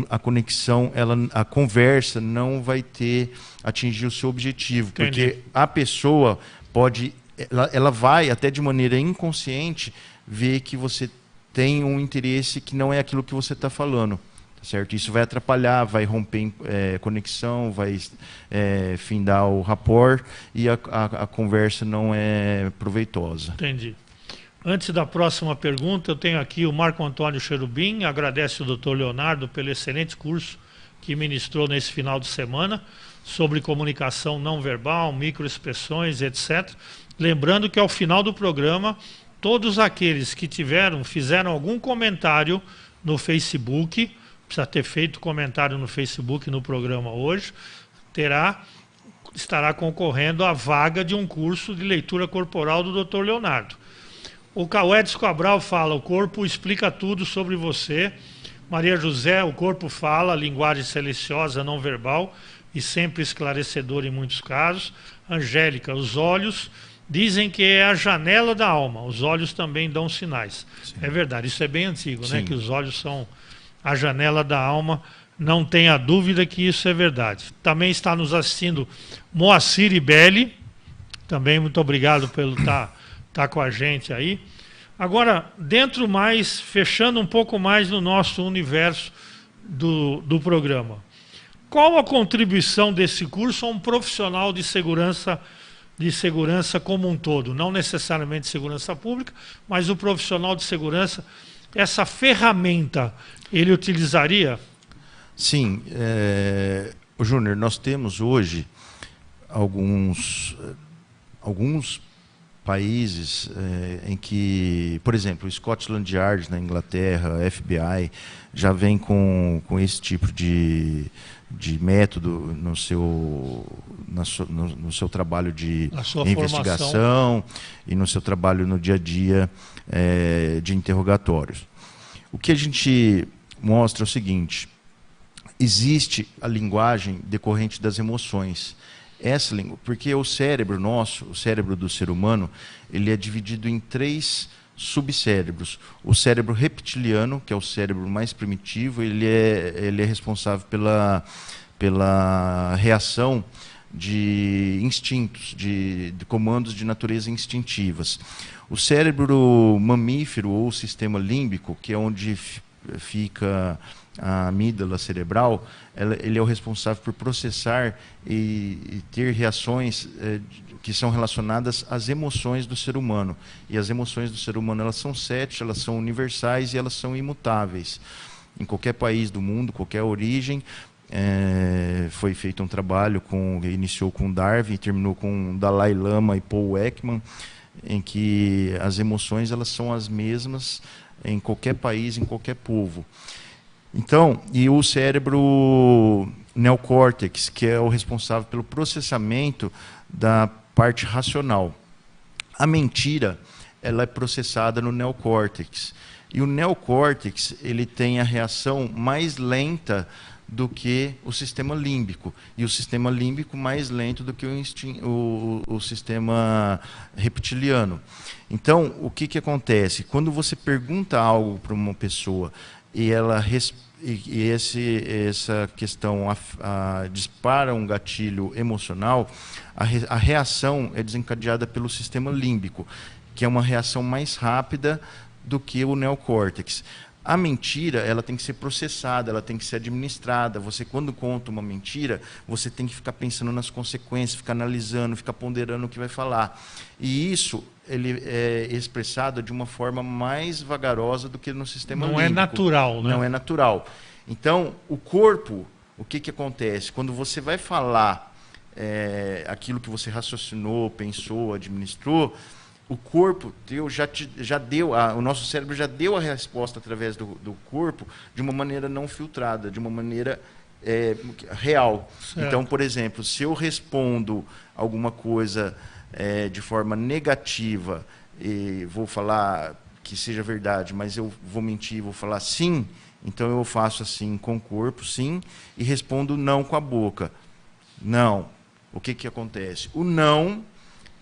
a conexão, a conversa não vai atingir o seu objetivo. Entendi. Porque a pessoa ela vai até de maneira inconsciente ver que você tem um interesse que não é aquilo que você está falando, certo? Isso vai atrapalhar, vai romper conexão, vai findar o rapport e a conversa não é proveitosa. Entendi. Antes da próxima pergunta, eu tenho aqui o Marco Antônio Cherubim, agradece o Dr. Leonardo pelo excelente curso que ministrou nesse final de semana sobre comunicação não verbal, microexpressões, etc. Lembrando que ao final do programa, todos aqueles que fizeram algum comentário no Facebook, precisa ter feito comentário no Facebook no programa hoje, estará concorrendo à vaga de um curso de leitura corporal do Dr. Leonardo. O Edson Cabral fala, o corpo explica tudo sobre você. Maria José, o corpo fala, linguagem silenciosa, não verbal e sempre esclarecedor em muitos casos. Angélica, os olhos dizem que é a janela da alma, os olhos também dão sinais. Sim. É verdade, isso é bem antigo, né? Que os olhos são a janela da alma, não tenha dúvida que isso é verdade. Também está nos assistindo Moacir Ibelli, também muito obrigado pelo estar com a gente aí. Agora, fechando um pouco mais no nosso universo do programa. Qual a contribuição desse curso a um profissional de segurança como um todo? Não necessariamente segurança pública, mas o profissional de segurança, essa ferramenta, ele utilizaria? Sim. Júnior, nós temos hoje alguns países em que, por exemplo, o Scotland Yard na Inglaterra, a FBI, já vem com esse tipo de método no seu trabalho de investigação e no seu trabalho no dia a dia de interrogatórios. O que a gente mostra é o seguinte: existe a linguagem decorrente das emoções. Porque o cérebro nosso, o cérebro do ser humano, ele é dividido em 3 subcérebros. O cérebro reptiliano, que é o cérebro mais primitivo, ele é responsável pela reação de instintos, de comandos de natureza instintivas. O cérebro mamífero, ou o sistema límbico, que é onde fica a amígdala cerebral, ele é o responsável por processar e ter reações que são relacionadas às emoções do ser humano. E as emoções do ser humano, elas são 7, elas são universais e elas são imutáveis. Em qualquer país do mundo, qualquer origem, foi feito um trabalho iniciou com Darwin e terminou com Dalai Lama e Paul Ekman, em que as emoções elas são as mesmas em qualquer país, em qualquer povo. Então, e o cérebro neocórtex, que é o responsável pelo processamento da parte racional. A mentira, ela é processada no neocórtex. E o neocórtex, ele tem a reação mais lenta do que o sistema límbico. E o sistema límbico mais lento do que o sistema reptiliano. Então, o que acontece? Quando você pergunta algo para uma pessoa e essa questão dispara um gatilho emocional, a reação é desencadeada pelo sistema límbico, que é uma reação mais rápida do que o neocórtex. A mentira, ela tem que ser processada, ela tem que ser administrada. Você, quando conta uma mentira, você tem que ficar pensando nas consequências, ficar analisando, ficar ponderando o que vai falar. E isso ele é expressado de uma forma mais vagarosa do que no sistema límbico. Não é natural, né? Não é natural. Então, o corpo, o que acontece? Quando você vai falar aquilo que você raciocinou, pensou, administrou, o corpo o nosso cérebro já deu a resposta através do corpo de uma maneira não filtrada, de uma maneira real. Certo. Então, por exemplo, se eu respondo alguma coisa de forma negativa e vou falar que seja verdade, mas eu vou mentir, vou falar sim, então eu faço assim com o corpo, sim, e respondo não com a boca. Não. O que acontece? O não,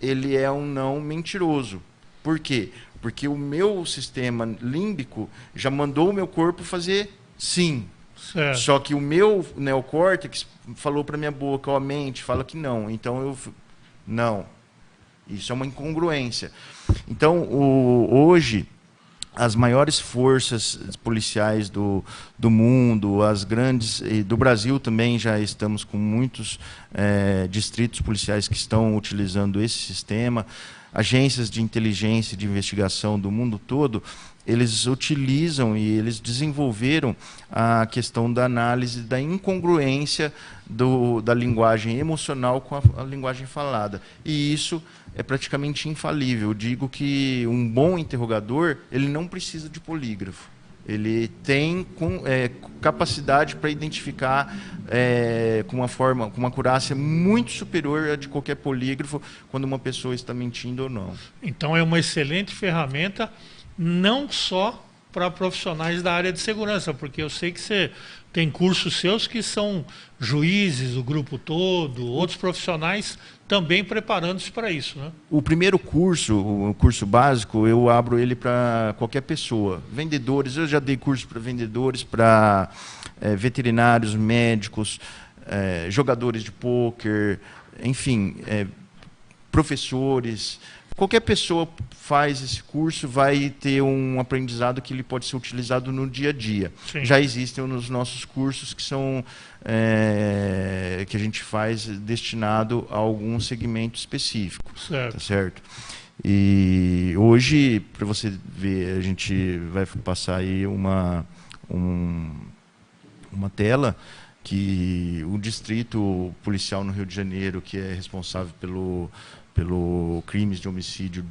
ele é um não mentiroso. Por quê? Porque o meu sistema límbico já mandou o meu corpo fazer sim. Certo. Só que o meu neocórtex falou para minha boca, a mente fala que não. Então eu não. Isso é uma incongruência. Então, hoje, as maiores forças policiais do mundo, as grandes, e do Brasil também já estamos com muitos distritos policiais que estão utilizando esse sistema, agências de inteligência e de investigação do mundo todo, eles utilizam e eles desenvolveram a questão da análise da incongruência da linguagem emocional com a linguagem falada. E isso é praticamente infalível. Eu digo que um bom interrogador, ele não precisa de polígrafo. Ele tem capacidade para identificar com uma acurácia muito superior à de qualquer polígrafo quando uma pessoa está mentindo ou não. Então é uma excelente ferramenta, não só para profissionais da área de segurança, porque eu sei que você tem cursos seus que são juízes, o grupo todo, outros profissionais também preparando-se para isso, né? O primeiro curso, o curso básico, eu abro ele para qualquer pessoa. Vendedores, eu já dei curso para vendedores, para veterinários, médicos, jogadores de pôquer, enfim, professores. Qualquer pessoa faz esse curso, vai ter um aprendizado que ele pode ser utilizado no dia a dia. Sim. Já existem nos nossos cursos que são que a gente faz destinado a algum segmento específico. Certo. Tá certo? E hoje, para você ver, a gente vai passar aí uma tela que o distrito policial no Rio de Janeiro, que é responsável pelo crimes de homicídio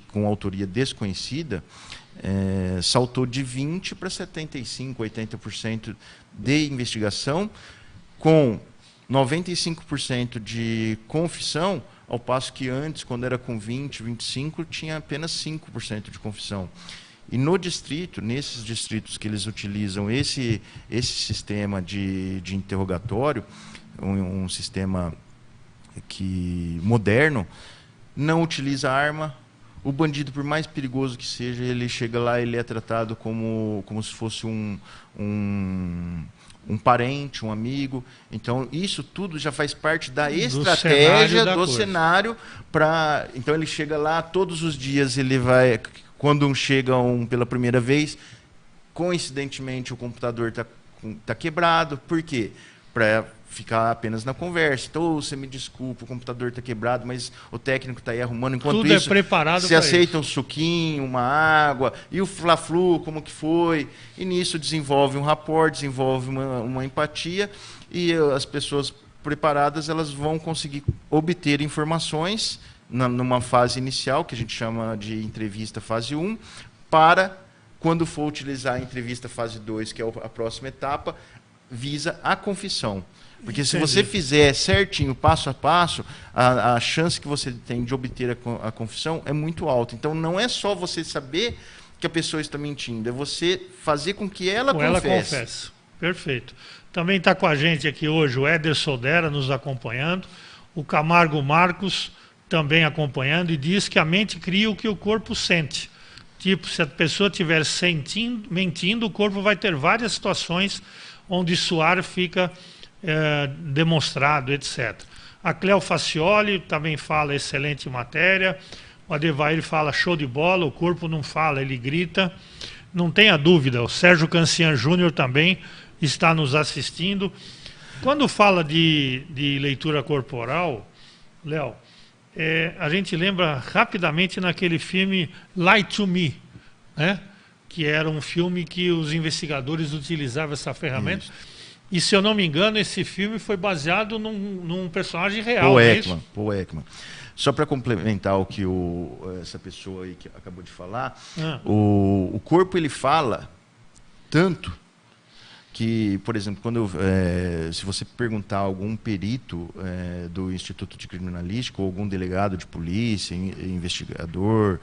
com autoria desconhecida, saltou de 20% para 75%, 80% de investigação, com 95% de confissão, ao passo que antes, quando era com 20%, 25%, tinha apenas 5% de confissão. E no distrito, nesses distritos que eles utilizam esse sistema de interrogatório, um sistema moderno, não utiliza arma. O bandido, por mais perigoso que seja, ele chega lá, ele é tratado como se fosse um parente, um amigo. Então, isso tudo já faz parte da estratégia do cenário. Então, ele chega lá, todos os dias ele vai... Quando chega pela primeira vez, coincidentemente o computador tá quebrado. Por quê? Para ficar apenas na conversa. Então, você me desculpa, o computador está quebrado, mas o técnico está aí arrumando. Enquanto tudo isso, é preparado. você aceita um suquinho, uma água, e o fla-flu, como que foi? E nisso desenvolve um rapport, desenvolve uma empatia, e as pessoas preparadas, elas vão conseguir obter informações numa fase inicial, que a gente chama de entrevista fase 1, para, quando for utilizar a entrevista fase 2, que é a próxima etapa, visa a confissão. Porque se você fizer certinho, passo a passo, a chance que você tem de obter a confissão é muito alta. Então, não é só você saber que a pessoa está mentindo, é você fazer com que ela confesse. Perfeito. Também está com a gente aqui hoje o Éder Sodera nos acompanhando, o Camargo Marcos também acompanhando, e diz que a mente cria o que o corpo sente. Tipo, se a pessoa estiver mentindo, o corpo vai ter várias situações onde suar fica demonstrado, etc. A Cleo Facioli também fala excelente matéria. O Adevair fala show de bola, o corpo não fala, ele grita. Não tenha dúvida, o Sérgio Cancian Júnior também está nos assistindo. Quando fala de leitura corporal, Léo, a gente lembra rapidamente naquele filme Lie to Me, né? Que era um filme que os investigadores utilizavam essa ferramenta. Isso. E, se eu não me engano, esse filme foi baseado num personagem real. Paul Ekman. Só para complementar o que essa pessoa aí que acabou de falar, o corpo ele fala tanto que, por exemplo, se você perguntar a algum perito do Instituto de Criminalística ou algum delegado de polícia, investigador,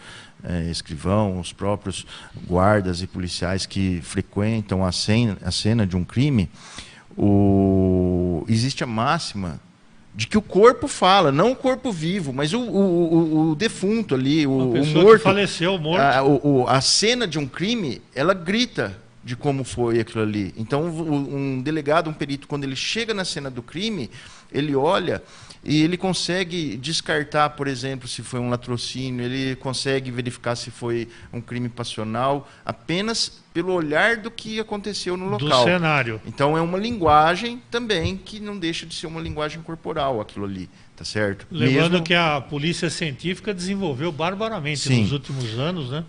escrivão, os próprios guardas e policiais que frequentam a cena de um crime, existe a máxima de que o corpo fala, não o corpo vivo, mas o defunto ali, o morto. Que faleceu, o morto. A cena de um crime, ela grita de como foi aquilo ali. Então, um delegado, um perito, quando ele chega na cena do crime, ele olha e ele consegue descartar, por exemplo, se foi um latrocínio, ele consegue verificar se foi um crime passional, apenas pelo olhar do que aconteceu no local. Do cenário. Então, é uma linguagem também que não deixa de ser uma linguagem corporal, aquilo ali, tá certo? Lembrando que a polícia científica desenvolveu barbaramente nos últimos anos, né?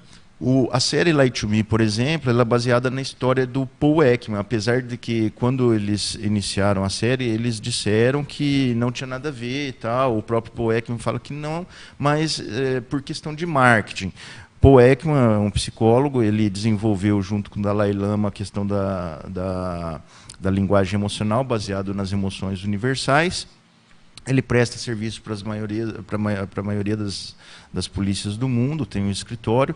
A série Lie to Me, por exemplo, ela é baseada na história do Paul Ekman, apesar de que, quando eles iniciaram a série, eles disseram que não tinha nada a ver e tal. O próprio Paul Ekman fala que não, mas por questão de marketing. Paul Ekman, um psicólogo, ele desenvolveu junto com o Dalai Lama a questão da linguagem emocional, baseado nas emoções universais. Ele presta serviço para a maioria das polícias do mundo, tem um escritório,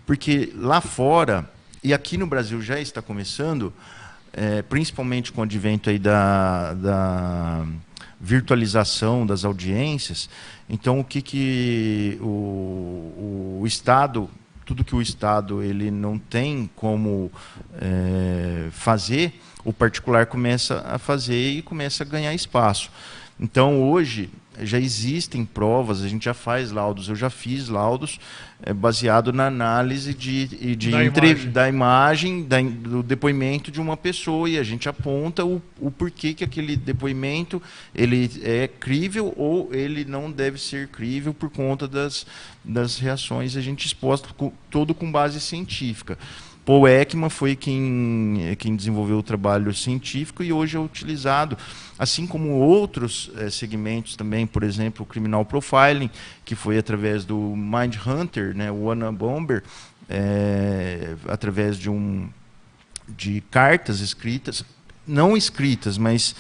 porque lá fora, e aqui no Brasil já está começando, principalmente com o advento aí da virtualização das audiências. Então, o Estado, tudo que o Estado ele não tem como fazer, o particular começa a fazer e começa a ganhar espaço. Então, hoje, já existem provas, a gente já faz laudos, eu já fiz laudos baseado na análise da imagem, do depoimento de uma pessoa, e a gente aponta o porquê que aquele depoimento ele é crível ou ele não deve ser crível por conta das reações a gente exposta, todo com base científica. Paul Ekman foi quem desenvolveu o trabalho científico e hoje é utilizado, assim como outros segmentos também, por exemplo, o criminal profiling, que foi através do Mindhunter, né, o Anna Bomber, através de cartas escritas, não escritas, mas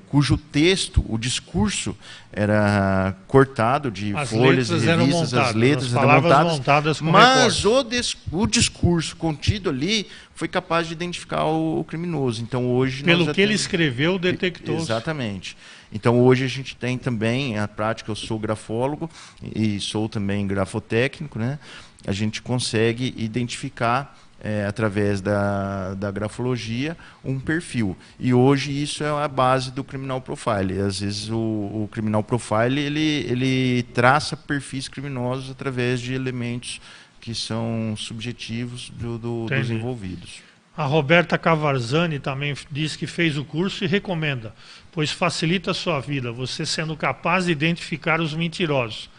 cujo texto, o discurso, era cortado de folhas e revistas, as letras eram montadas, mas o discurso contido ali foi capaz de identificar o criminoso. Então hoje pelo que ele escreveu, detectou. Exatamente. Então hoje a gente tem também a prática, eu sou grafólogo e sou também grafotécnico, né? A gente consegue identificar através da grafologia, um perfil. E hoje isso é a base do criminal profile. Às vezes o criminal profile ele traça perfis criminosos através de elementos que são subjetivos dos envolvidos. A Roberta Cavarzani também diz que fez o curso e recomenda, pois facilita a sua vida, você sendo capaz de identificar os mentirosos,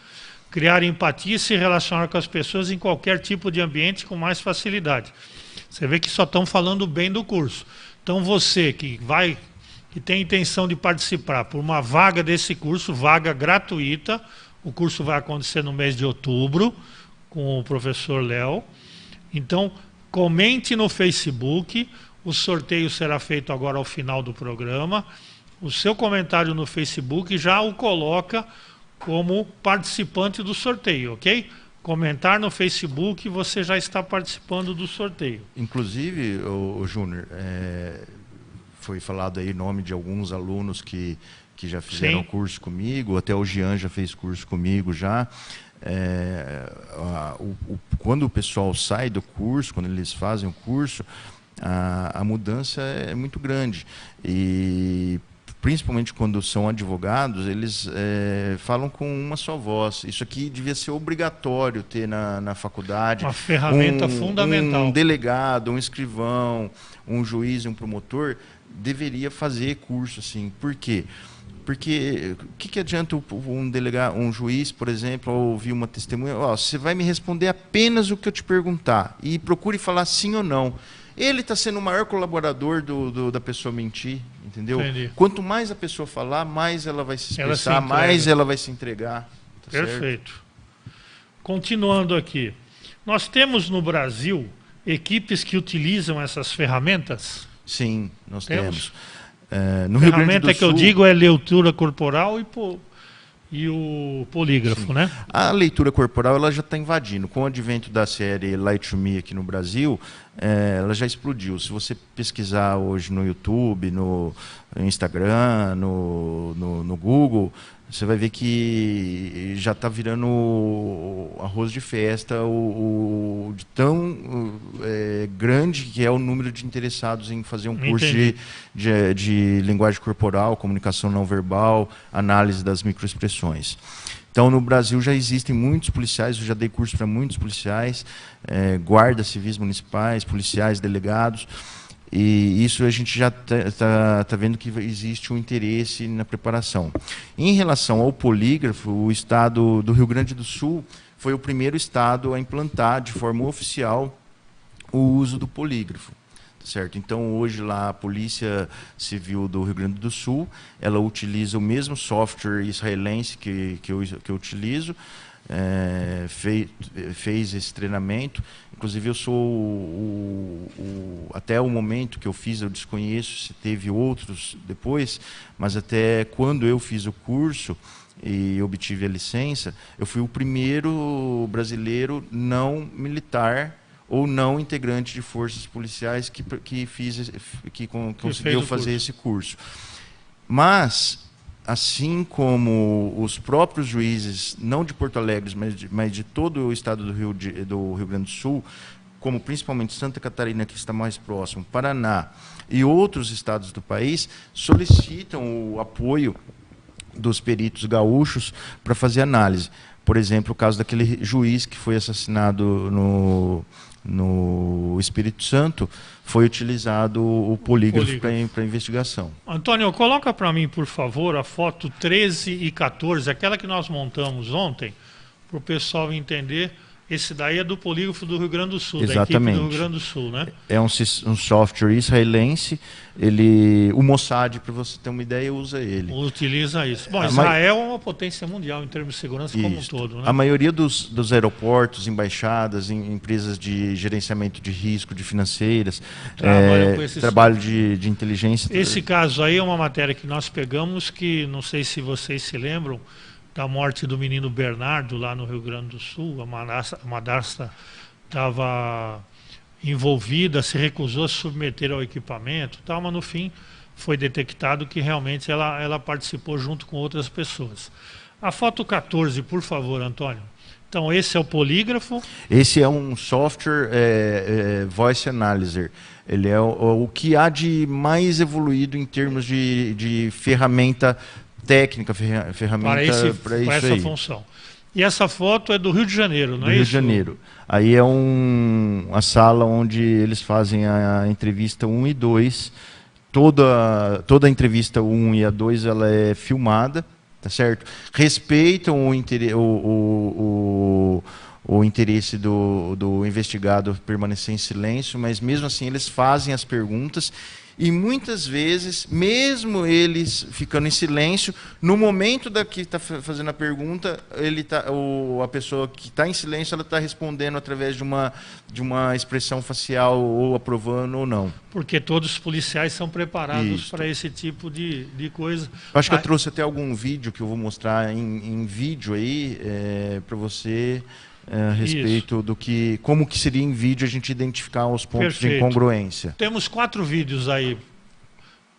criar empatia e se relacionar com as pessoas em qualquer tipo de ambiente com mais facilidade. Você vê que só estão falando bem do curso. Então você que tem intenção de participar por uma vaga desse curso, vaga gratuita, o curso vai acontecer no mês de outubro, com o professor Léo. Então, comente no Facebook, o sorteio será feito agora ao final do programa. O seu comentário no Facebook já o coloca como participante do sorteio, ok? Comentar no Facebook, você já está participando do sorteio. Inclusive, o Júnior, foi falado aí o nome de alguns alunos que já fizeram curso comigo, até o Jean já fez curso comigo já. Quando o pessoal sai do curso, quando eles fazem o curso, a mudança é muito grande. E principalmente quando são advogados, eles falam com uma só voz. Isso aqui devia ser obrigatório ter na faculdade. Uma ferramenta fundamental. Um delegado, um escrivão, um juiz e um promotor deveria fazer curso assim. Por quê? Porque o que adianta um juiz, por exemplo, ouvir uma testemunha? Você vai me responder apenas o que eu te perguntar e procure falar sim ou não. Ele está sendo o maior colaborador da pessoa mentir, entendeu? Entendi. Quanto mais a pessoa falar, mais ela vai se expressar, mais ela vai se entregar. Tá Perfeito. Certo? Continuando aqui. Nós temos no Brasil equipes que utilizam essas ferramentas? Sim, nós temos. No Rio Grande do Sul, que eu digo é leitura corporal e o polígrafo, sim, né? A leitura corporal ela já está invadindo. Com o advento da série Light to Me aqui no Brasil, ela já explodiu. Se você pesquisar hoje no YouTube, no Instagram, no Google, você vai ver que já está virando arroz de festa, de tão grande que é o número de interessados em fazer um curso de linguagem corporal, comunicação não verbal, análise das microexpressões. Então, no Brasil já existem muitos policiais, eu já dei curso para muitos policiais, guardas civis municipais, policiais, delegados. E isso a gente já está vendo que existe um interesse na preparação. Em relação ao polígrafo, o estado do Rio Grande do Sul foi o primeiro estado a implantar de forma oficial o uso do polígrafo. Certo? Então, hoje lá a Polícia Civil do Rio Grande do Sul, ela utiliza o mesmo software israelense que eu utilizo, fez esse treinamento. Inclusive eu sou até o momento que eu fiz, eu desconheço se teve outros depois, mas até quando eu fiz o curso e obtive a licença, eu fui o primeiro brasileiro não militar ou não integrante de forças policiais que conseguiu fazer esse curso. Mas assim como os próprios juízes, não de Porto Alegre, mas de todo o estado do Rio Grande do Sul, como principalmente Santa Catarina, que está mais próximo, Paraná e outros estados do país, solicitam o apoio dos peritos gaúchos para fazer análise. Por exemplo, o caso daquele juiz que foi assassinado no Espírito Santo, foi utilizado o polígrafo para investigação. Antônio, coloca para mim, por favor, a foto 13 e 14, aquela que nós montamos ontem, para o pessoal entender Esse daí é do polígrafo do Rio Grande do Sul, Exatamente. da equipe do Rio Grande do Sul, né? É um software israelense. O Mossad, para você ter uma ideia, usa ele. Utiliza isso. Bom, Israel é uma potência mundial em termos de segurança como um todo, né? A maioria dos aeroportos, embaixadas, empresas de gerenciamento de risco, de financeiras, trabalho de inteligência. Esse caso aí é uma matéria que nós pegamos, que não sei se vocês se lembram, da morte do menino Bernardo lá no Rio Grande do Sul. A madrasta estava envolvida, se recusou a se submeter ao equipamento, tal, mas no fim foi detectado que realmente ela participou junto com outras pessoas. A foto 14, por favor, Antônio. Então esse é o polígrafo. Esse é um software Voice Analyzer. Ele é o que há de mais evoluído em termos de ferramenta técnica, ferramenta para isso essa aí. função. E essa foto é do Rio de Janeiro, não é isso? Rio de Janeiro. Aí é a sala onde eles fazem a entrevista 1 e 2. Toda a entrevista 1 e a 2 ela é filmada, tá certo? Respeitam o interesse do investigado permanecer em silêncio, mas mesmo assim eles fazem as perguntas. E muitas vezes, mesmo eles ficando em silêncio, no momento que está fazendo a pergunta, a pessoa que está em silêncio, ela está respondendo através de uma expressão facial, ou aprovando ou não. Porque todos os policiais são preparados para esse tipo de coisa. Eu acho que eu trouxe até algum vídeo que eu vou mostrar em vídeo aí, para você... a respeito do como que seria em vídeo a gente identificar os pontos de incongruência. Temos 4 vídeos aí.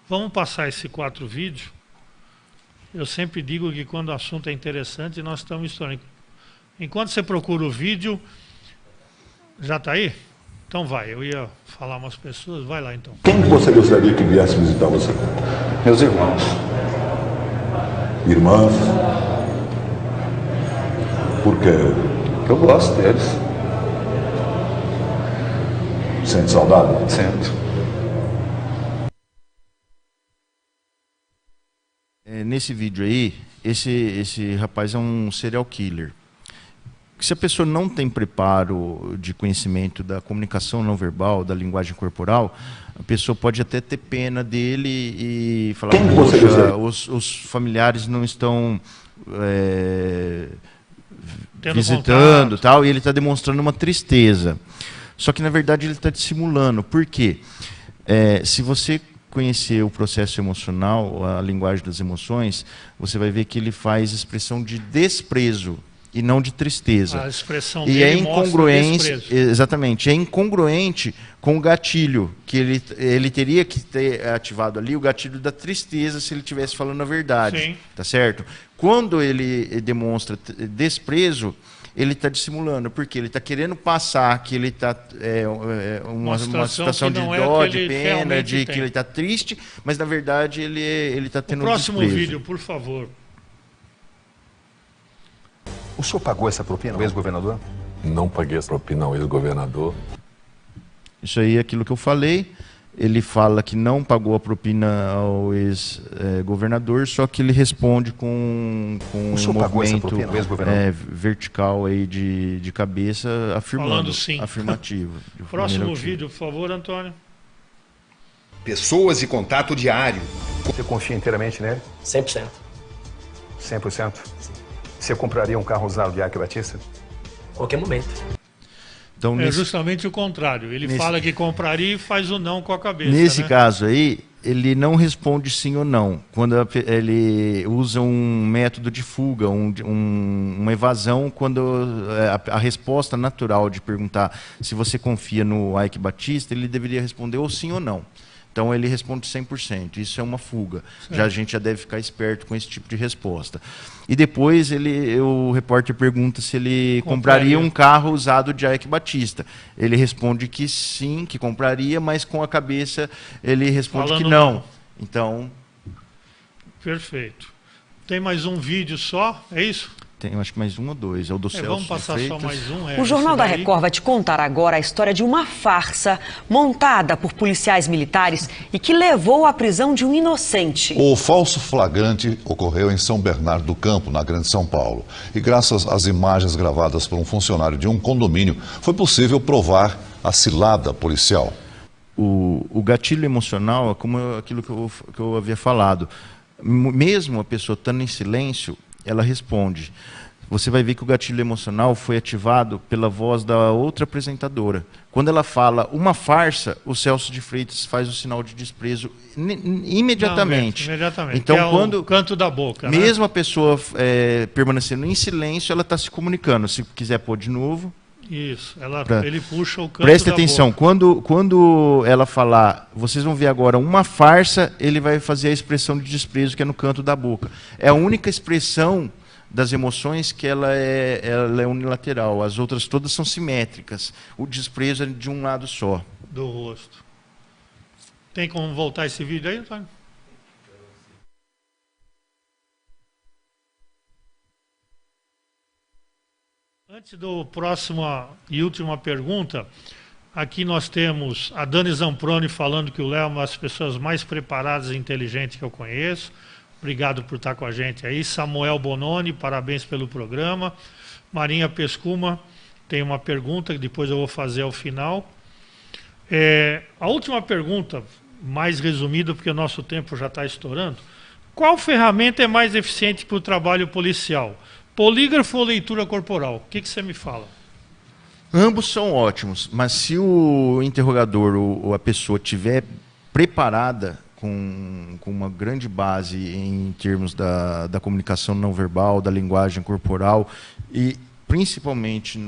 Vamos passar esses 4 vídeos. Eu sempre digo que quando o assunto é interessante, nós estamos estudando. Enquanto você procura o vídeo, já está aí? Então vai, eu ia falar umas pessoas, vai lá então. Quem você gostaria que viesse visitar você? Meus irmãos. Irmãs? Por quê? Eu gosto deles. Sente saudade? Sinto. Nesse vídeo aí, esse rapaz é um serial killer. Se a pessoa não tem preparo de conhecimento da comunicação não verbal, da linguagem corporal, a pessoa pode até ter pena dele e falar: poxa, os familiares não estão visitando, tal, e ele está demonstrando uma tristeza. Só que na verdade ele está dissimulando. Por quê? Se você conhecer o processo emocional, a linguagem das emoções, você vai ver que ele faz expressão de desprezo e não de tristeza. A expressão e dele é incongruente, mostra exatamente, é incongruente com o gatilho, que ele teria que ter ativado ali o gatilho da tristeza se ele estivesse falando a verdade. Sim. Tá certo? Quando ele demonstra desprezo, ele está dissimulando, porque ele está querendo passar que ele está uma situação de dó, de pena, de que ele está triste, mas na verdade ele está tendo próximo desprezo. vídeo, por favor. O senhor pagou essa propina ao ex-governador? Não paguei essa propina ao ex-governador. Isso aí é aquilo que eu falei. Ele fala que não pagou a propina ao ex-governador, só que ele responde com um movimento vertical aí de cabeça, afirmando, sim. Afirmativo. Próximo vídeo, por favor, Antônio. Pessoas e contato diário. Você confia inteiramente nele? 100%. 100%? Sim. Você compraria um carro usado de Ike Batista? Qualquer momento. Então, justamente o contrário. Ele fala que compraria e faz o não com a cabeça. Nesse caso aí, ele não responde sim ou não. Quando ele usa um método de fuga, uma evasão, quando a resposta natural de perguntar se você confia no Ike Batista, ele deveria responder ou sim ou não. Então ele responde 100%. Isso é uma fuga. A gente já deve ficar esperto com esse tipo de resposta. E depois o repórter pergunta se ele compraria um carro usado de Ike Batista. Ele responde que sim, que compraria, mas com a cabeça ele responde que não. Então... Perfeito. Tem mais um vídeo só? É isso? Tem, acho que mais um ou dois. É o do Celso Vamos passar de só Freitas. mais um. O Jornal da Record vai te contar agora a história de uma farsa montada por policiais militares e que levou à prisão de um inocente. O falso flagrante ocorreu em São Bernardo do Campo, na Grande São Paulo. E graças às imagens gravadas por um funcionário de um condomínio, foi possível provar a cilada policial. O gatilho emocional é como aquilo que eu havia falado. Mesmo a pessoa estando em silêncio, ela responde. Você vai ver que o gatilho emocional foi ativado pela voz da outra apresentadora. Quando ela fala uma farsa, o Celso de Freitas faz o sinal de desprezo imediatamente. Não, imediatamente. Então, é quando o canto da boca. Mesmo né? a pessoa permanecendo em silêncio, ela está se comunicando. Se quiser pôr de novo. Isso, ele puxa o canto Preste da atenção, boca. quando ela falar, vocês vão ver agora uma farsa, ele vai fazer a expressão de desprezo que é no canto da boca. É a única expressão das emoções que ela é unilateral, as outras todas são simétricas. O desprezo é de um lado só. Do rosto. Tem como voltar esse vídeo aí, Antônio? Antes do próximo e última pergunta, aqui nós temos a Dani Zamproni falando que o Léo é uma das pessoas mais preparadas e inteligentes que eu conheço. Obrigado por estar com a gente aí. Samuel Bononi, parabéns pelo programa. Marinha Pescuma tem uma pergunta que depois eu vou fazer ao final. A última pergunta, mais resumida, porque o nosso tempo já está estourando. Qual ferramenta é mais eficiente para o trabalho policial? Polígrafo ou leitura corporal? O que você me fala? Ambos são ótimos, mas se o interrogador ou a pessoa estiver preparada com uma grande base em termos da comunicação não verbal, da linguagem corporal e principalmente em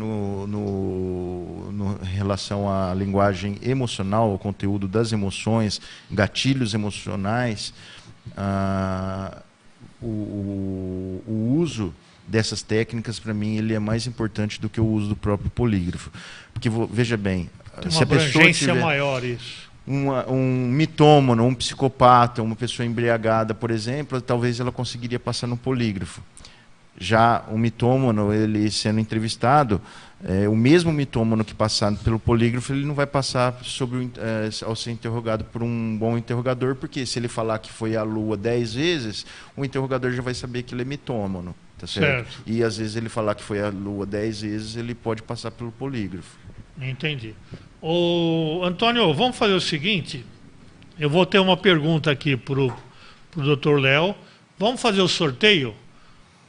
relação à linguagem emocional, ao conteúdo das emoções, gatilhos emocionais, o uso dessas técnicas, para mim, ele é mais importante do que o uso do próprio polígrafo. Porque, veja bem, tem se uma a pessoa abrangência tiver maior isso. um mitômano, um psicopata, uma pessoa embriagada, por exemplo, talvez ela conseguiria passar no polígrafo. Já o mitômano, ele sendo entrevistado, o mesmo mitômano que passar pelo polígrafo, ele não vai passar ao ser interrogado por um bom interrogador, porque se ele falar que foi à Lua 10 vezes, o interrogador já vai saber que ele é mitômano. Tá certo? E às vezes ele falar que foi à Lua 10 vezes, ele pode passar pelo polígrafo. Entendi. Antônio, vamos fazer o seguinte, eu vou ter uma pergunta aqui para o Dr. Léo. Vamos fazer o sorteio?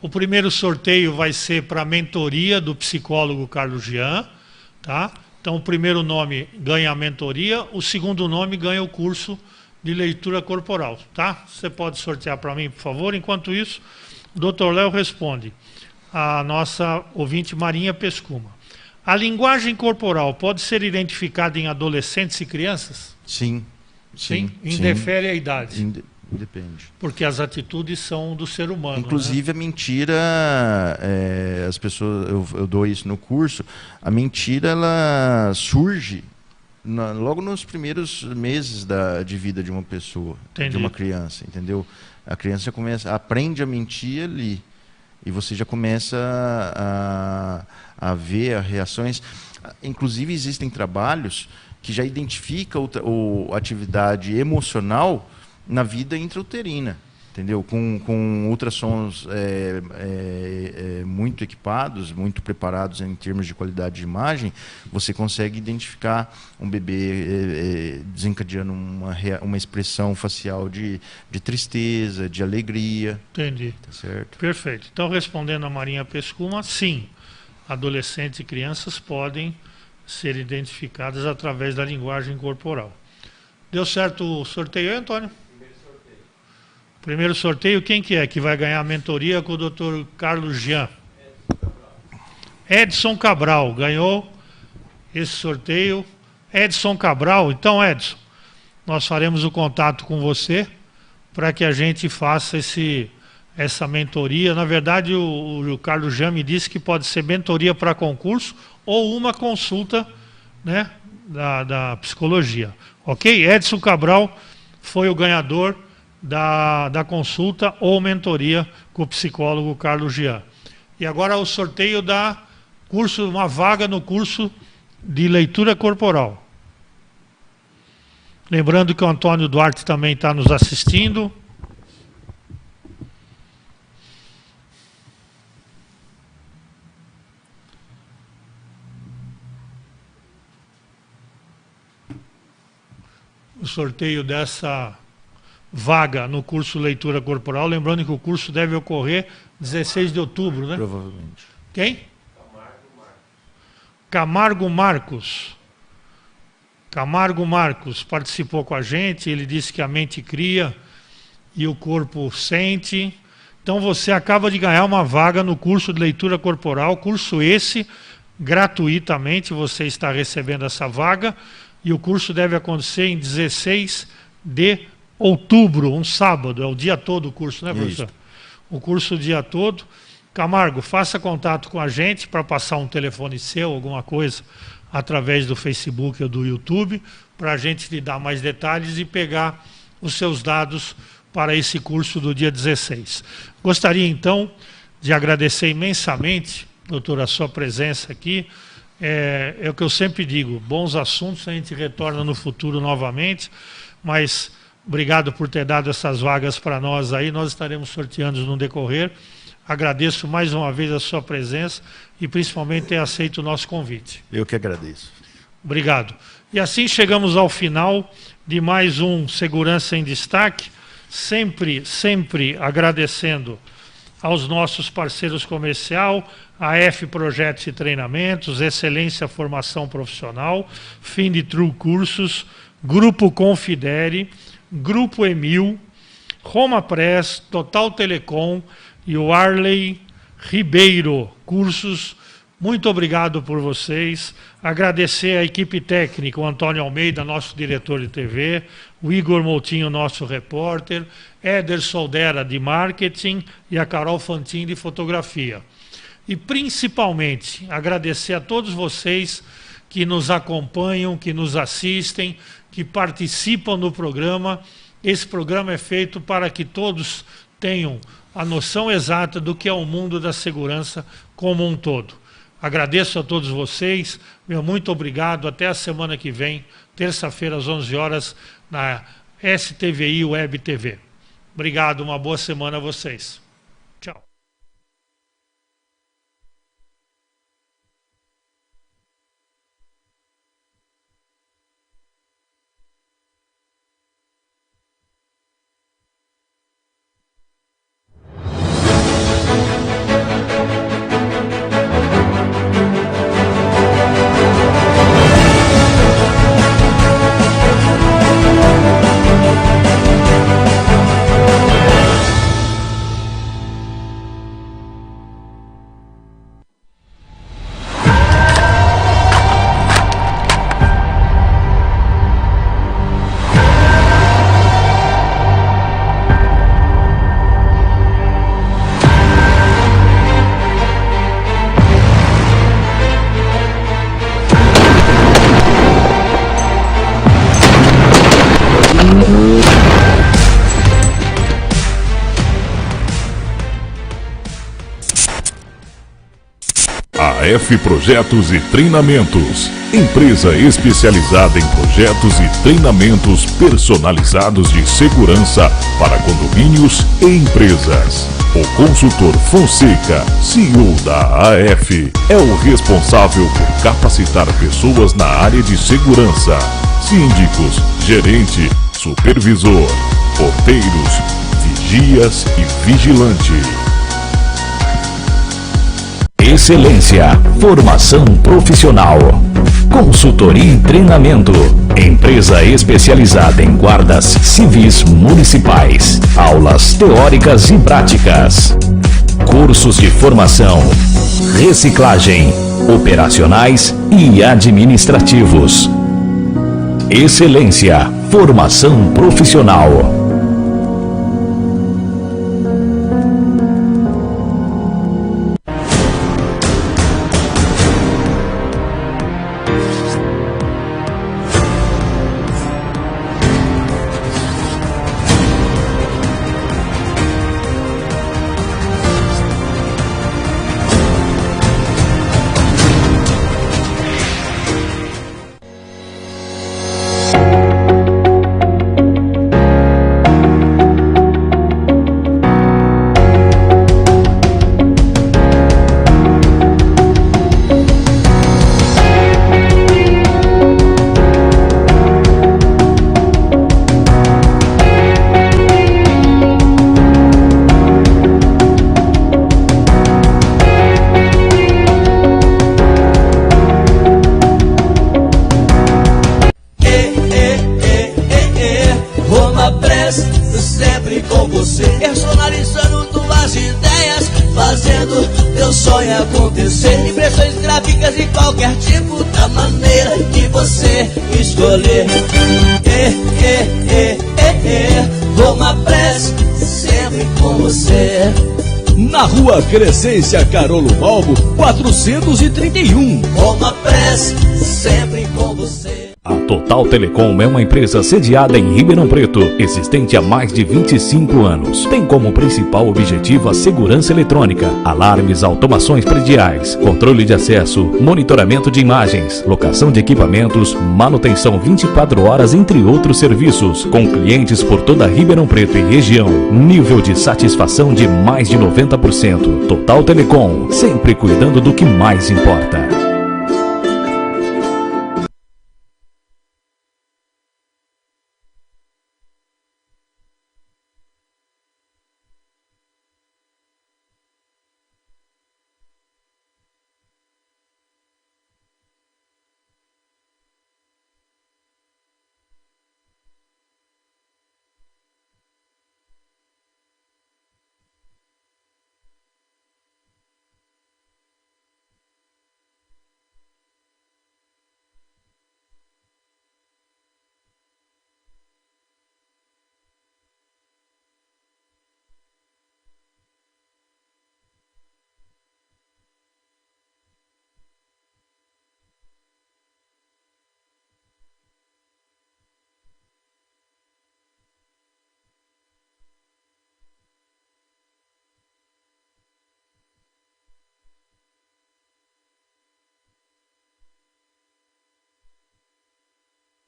O primeiro sorteio vai ser para a mentoria do psicólogo Carlos Jean, tá? Então o primeiro nome ganha a mentoria, o segundo nome ganha o curso de leitura corporal, tá? Você pode sortear para mim, por favor? Enquanto isso, o Dr. Léo responde a nossa ouvinte Marinha Pescuma. A linguagem corporal pode ser identificada em adolescentes e crianças? Sim. Indefere a idade? Depende. Porque as atitudes são do ser humano. Inclusive, né? A mentira, as pessoas, eu dou isso no curso, a mentira ela surge logo nos primeiros meses de vida de uma pessoa, de uma criança, entendeu? A criança aprende a mentir ali. E você já começa a ver as reações. Inclusive, existem trabalhos que já identificam a atividade emocional na vida intrauterina, entendeu? Com ultrassons muito equipados, muito preparados em termos de qualidade de imagem, você consegue identificar um bebê desencadeando uma expressão facial de tristeza, de alegria. Entendi. Tá certo? Perfeito. Então, respondendo a Marinha Pescuma, sim, adolescentes e crianças podem ser identificadas através da linguagem corporal. Deu certo o sorteio aí, Antônio? Primeiro sorteio, quem que é que vai ganhar a mentoria com o Dr. Carlos Jean? Edson Cabral ganhou esse sorteio. Edson Cabral, então, Edson, nós faremos o contato com você para que a gente faça essa mentoria. Na verdade, o Carlos Jean me disse que pode ser mentoria para concurso ou uma consulta, né, da psicologia. Ok? Edson Cabral foi o ganhador da consulta ou mentoria com o psicólogo Carlos Jean. E agora o sorteio da curso, uma vaga no curso de leitura corporal. Lembrando que o Antônio Duarte também está nos assistindo. O sorteio dessa vaga no curso Leitura Corporal, lembrando que o curso deve ocorrer 16 de outubro, né? Provavelmente. Quem? Camargo Marcos. Camargo Marcos participou com a gente, ele disse que a mente cria e o corpo sente. Então você acaba de ganhar uma vaga no curso de Leitura Corporal, curso esse, gratuitamente você está recebendo essa vaga. E o curso deve acontecer em 16 de outubro, um sábado, é o dia todo o curso, né, professor? Isso. O curso o dia todo. Camargo, faça contato com a gente para passar um telefone seu, alguma coisa, através do Facebook ou do YouTube, para a gente lhe dar mais detalhes e pegar os seus dados para esse curso do dia 16. Gostaria, então, de agradecer imensamente, doutor, a sua presença aqui. É o que eu sempre digo, bons assuntos a gente retorna no futuro novamente, mas obrigado por ter dado essas vagas para nós aí, nós estaremos sorteando no decorrer. Agradeço mais uma vez a sua presença e principalmente ter aceito o nosso convite. Eu que agradeço. Obrigado. E assim chegamos ao final de mais um Segurança em Destaque, sempre agradecendo aos nossos parceiros comercial, a F Projetos e Treinamentos, Excelência Formação Profissional, Findtrue Cursos, Grupo Confidere, Grupo Emil, Roma Press, Total Telecom e o Arley Ribeiro Cursos. Muito obrigado por vocês. Agradecer à equipe técnica, o Antônio Almeida, nosso diretor de TV, o Igor Moutinho, nosso repórter, Éder Soldera, de marketing, e a Carol Fantin, de fotografia. E principalmente agradecer a todos vocês que nos acompanham, que nos assistem, que participam do programa. Esse programa é feito para que todos tenham a noção exata do que é o mundo da segurança como um todo. Agradeço a todos vocês, meu muito obrigado, até a semana que vem, terça-feira às 11 horas, na STVI Web TV. Obrigado, uma boa semana a vocês. Tchau. F Projetos e Treinamentos, empresa especializada em projetos e treinamentos personalizados de segurança para condomínios e empresas. O consultor Fonseca, CEO da AF, é o responsável por capacitar pessoas na área de segurança, síndicos, gerente, supervisor, porteiros, vigias e vigilante. Excelência, formação profissional, consultoria e treinamento, empresa especializada em guardas civis municipais, aulas teóricas e práticas, cursos de formação, reciclagem, operacionais e administrativos. Excelência, formação profissional. sempre com você. Personalizando tuas ideias, fazendo teu sonho acontecer. Impressões gráficas de qualquer tipo, da maneira que você escolher. Roma Press, sempre com você. Na rua Crescência Carolo Balbo, 431. Roma Press, sempre com você. A Total Telecom é uma empresa sediada em Ribeirão Preto, existente há mais de 25 anos. Tem como principal objetivo a segurança eletrônica, alarmes, automações prediais, controle de acesso, monitoramento de imagens, locação de equipamentos, manutenção 24 horas, entre outros serviços, com clientes por toda Ribeirão Preto e região. Nível de satisfação de mais de 90%. Total Telecom, sempre cuidando do que mais importa.